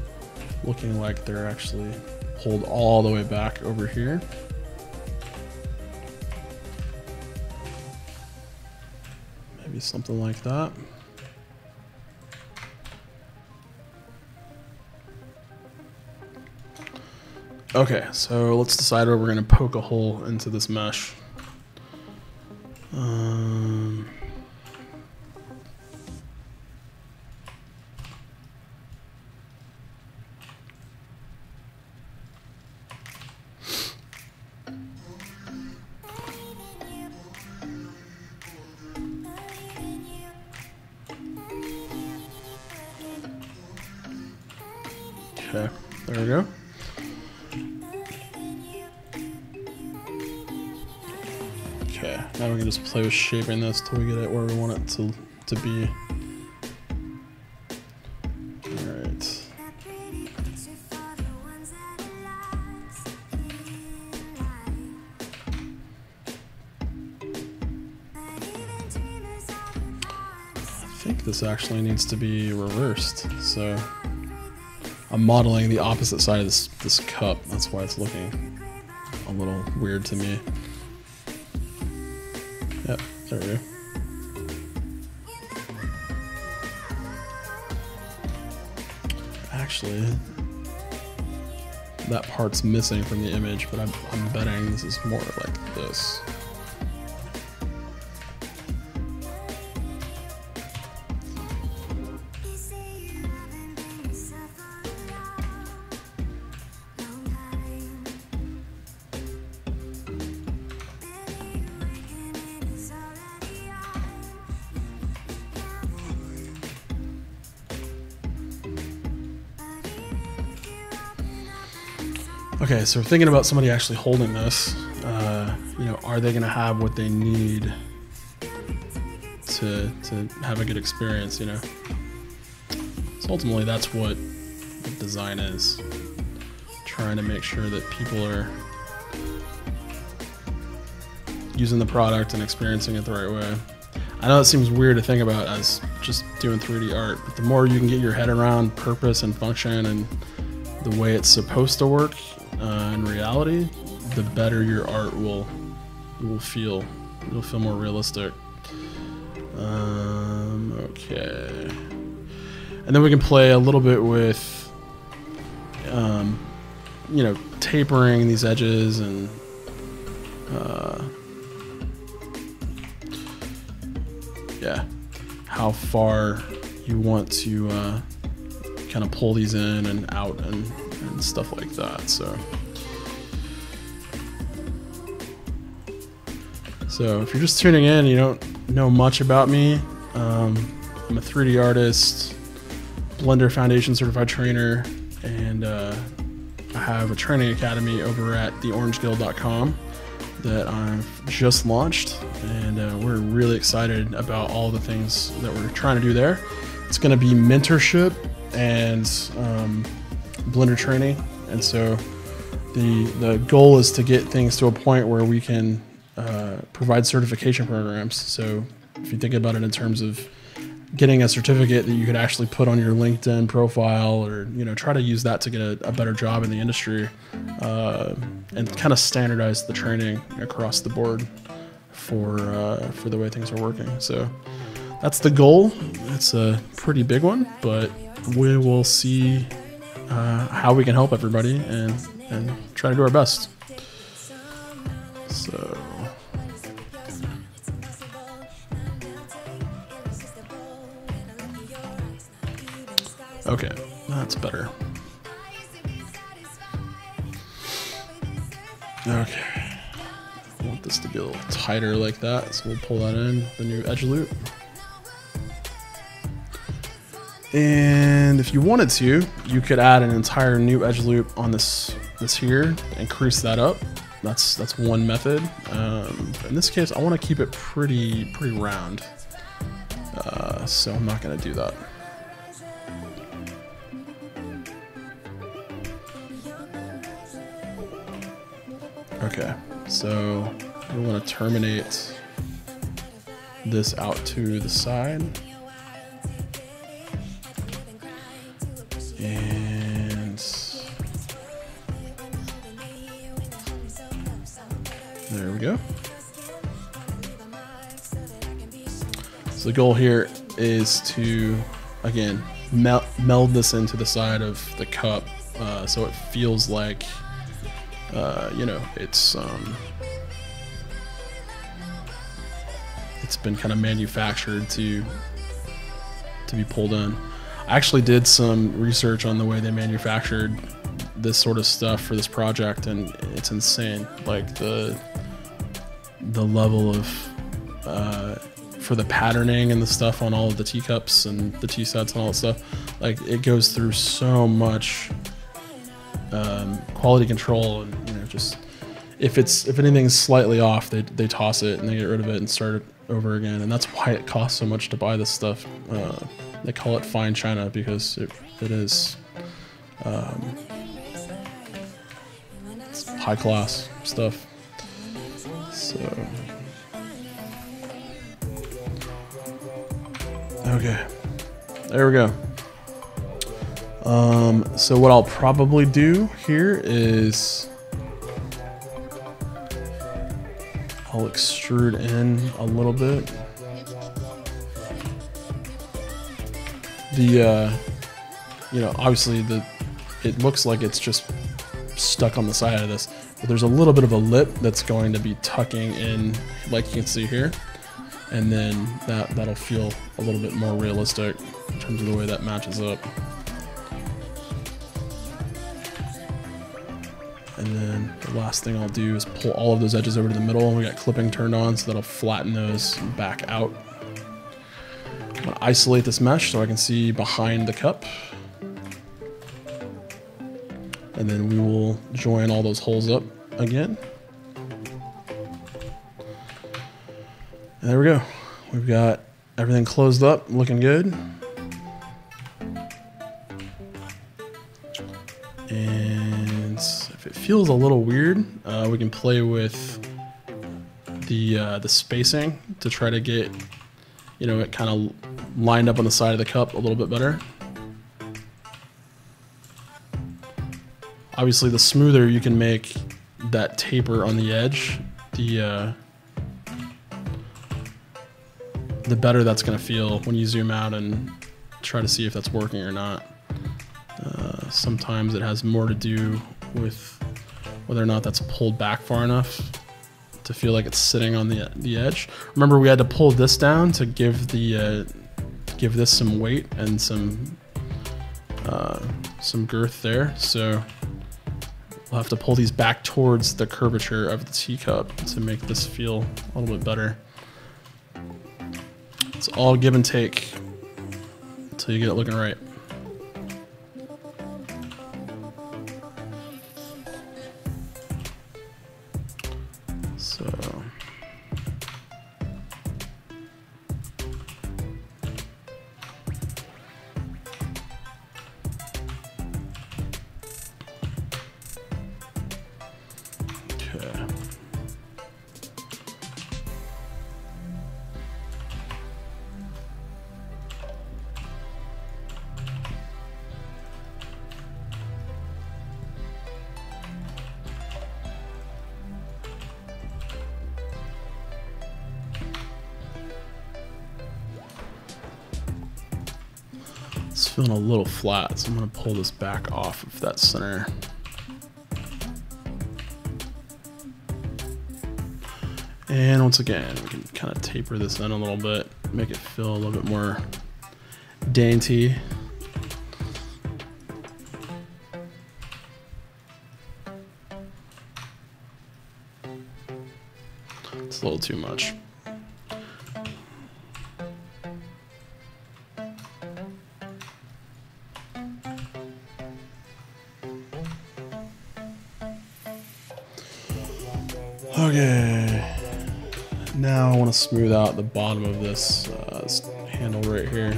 looking like they're actually pulled all the way back over here. Maybe something like that. Okay, so let's decide where we're going to poke a hole into this mesh. Okay, there we go. Okay, now we can just play with shaping this till we get it where we want it to be. Alright. I think this actually needs to be reversed, so I'm modeling the opposite side of this cup. That's why it's looking a little weird to me. Yep, there we go. Actually, that part's missing from the image, but I'm betting this is more like this. Okay, so we're thinking about somebody actually holding this. You know, are they going to have what they need to have a good experience? You know, so ultimately that's what the design is. Trying to make sure that people are using the product and experiencing it the right way. I know it seems weird to think about as just doing 3D art, but the more you can get your head around purpose and function and the way it's supposed to work in reality, the better your art will feel. It'll feel more realistic. Okay. And then we can play a little bit with, you know, tapering these edges and yeah, how far you want to kind of pull these in and out and stuff like that. So if you're just tuning in, you don't know much about me. I'm a 3D artist, Blender Foundation certified trainer, and I have a training academy over at theorangeguild.com that I've just launched, and we're really excited about all the things that we're trying to do there. It's going to be mentorship and Blender training, and so the goal is to get things to a point where we can provide certification programs. So if you think about it in terms of getting a certificate that you could actually put on your LinkedIn profile, or you know, try to use that to get a better job in the industry, and kind of standardize the training across the board for the way things are working. So that's the goal. It's a pretty big one, but we will see how we can help everybody and try to do our best. So okay, that's better. Okay, I want this to be a little tighter like that, so we'll pull that in, the new edge loop. And if you wanted to, you could add an entire new edge loop on this here, increase that up. That's one method. In this case, I want to keep it pretty round, so I'm not going to do that. Okay, so we want to terminate this out to the side. And there we go. So the goal here is to, again, meld this into the side of the cup, so it feels like you know, it's been kind of manufactured to be pulled in. I actually did some research on the way they manufactured this sort of stuff for this project, and it's insane. Like the level of for the patterning and the stuff on all of the teacups and the tea sets and all that stuff, like it goes through so much quality control, and you know, just if anything's slightly off, they toss it and they get rid of it and start it over again. And that's why it costs so much to buy this stuff. They call it fine china because it is it's high class stuff. So okay, there we go. So what I'll probably do here is I'll extrude in a little bit. you know, obviously it looks like it's just stuck on the side of this, but there's a little bit of a lip that's going to be tucking in, like you can see here, and then that'll feel a little bit more realistic in terms of the way that matches up. And then the last thing I'll do is pull all of those edges over to the middle, and we got clipping turned on, so that'll flatten those back out. I'm gonna isolate this mesh so I can see behind the cup. And then we will join all those holes up again. And there we go. We've got everything closed up, looking good. And if it feels a little weird, we can play with the spacing to try to get, you know, it kind of lined up on the side of the cup a little bit better. Obviously, the smoother you can make that taper on the edge, the better that's going to feel when you zoom out and try to see if that's working or not. Sometimes it has more to do with whether or not that's pulled back far enough to feel like it's sitting on the edge. Remember, we had to pull this down to give this some weight and some girth there. So we'll have to pull these back towards the curvature of the teacup to make this feel a little bit better. It's all give and take until you get it looking right. So okay. It's feeling a little flat, so I'm going to pull this back off of that center. And once again, we can kind of taper this in a little bit, make it feel a little bit more dainty. It's a little too much. Okay, now I want to smooth out the bottom of this handle right here.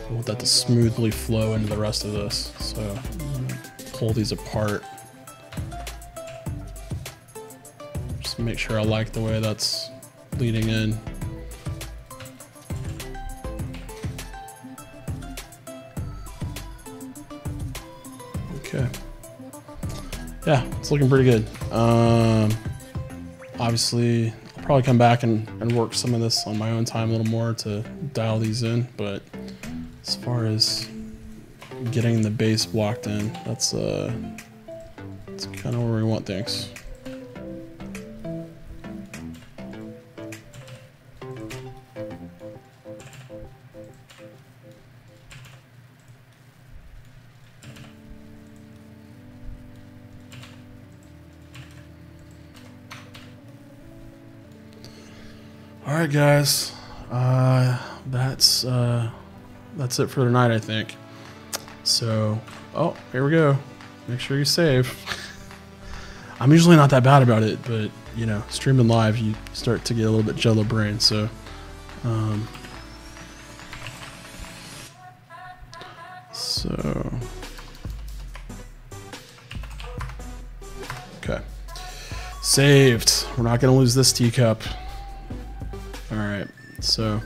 I want that to smoothly flow into the rest of this, so I'm gonna pull these apart. Just make sure I like the way that's leading in. Okay. Yeah, it's looking pretty good. Obviously, I'll probably come back and work some of this on my own time a little more to dial these in, but as far as getting the base blocked in, that's kind of where we want things. All right, guys, that's it for tonight, I think. So, oh, here we go. Make sure you save. I'm usually not that bad about it, but you know, streaming live, you start to get a little bit jello brain. So, okay, saved. We're not gonna lose this teacup. All right, so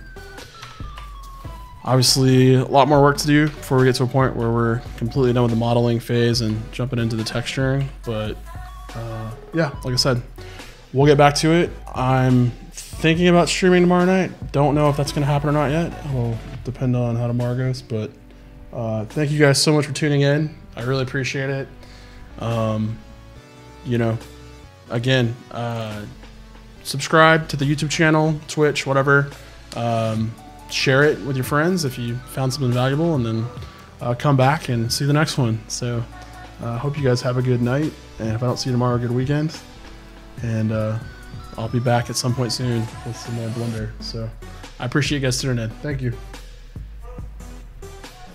obviously a lot more work to do before we get to a point where we're completely done with the modeling phase and jumping into the texturing. But yeah, like I said, we'll get back to it. I'm thinking about streaming tomorrow night. Don't know if that's going to happen or not yet. It will depend on how tomorrow goes. But thank you guys so much for tuning in. I really appreciate it. You know, again, subscribe to the YouTube channel, Twitch, whatever. Share it with your friends if you found something valuable, and then come back and see the next one. So hope you guys have a good night, and if I don't see you tomorrow, a good weekend. And I'll be back at some point soon with some more Blender. So I appreciate you guys tuning in. Thank you.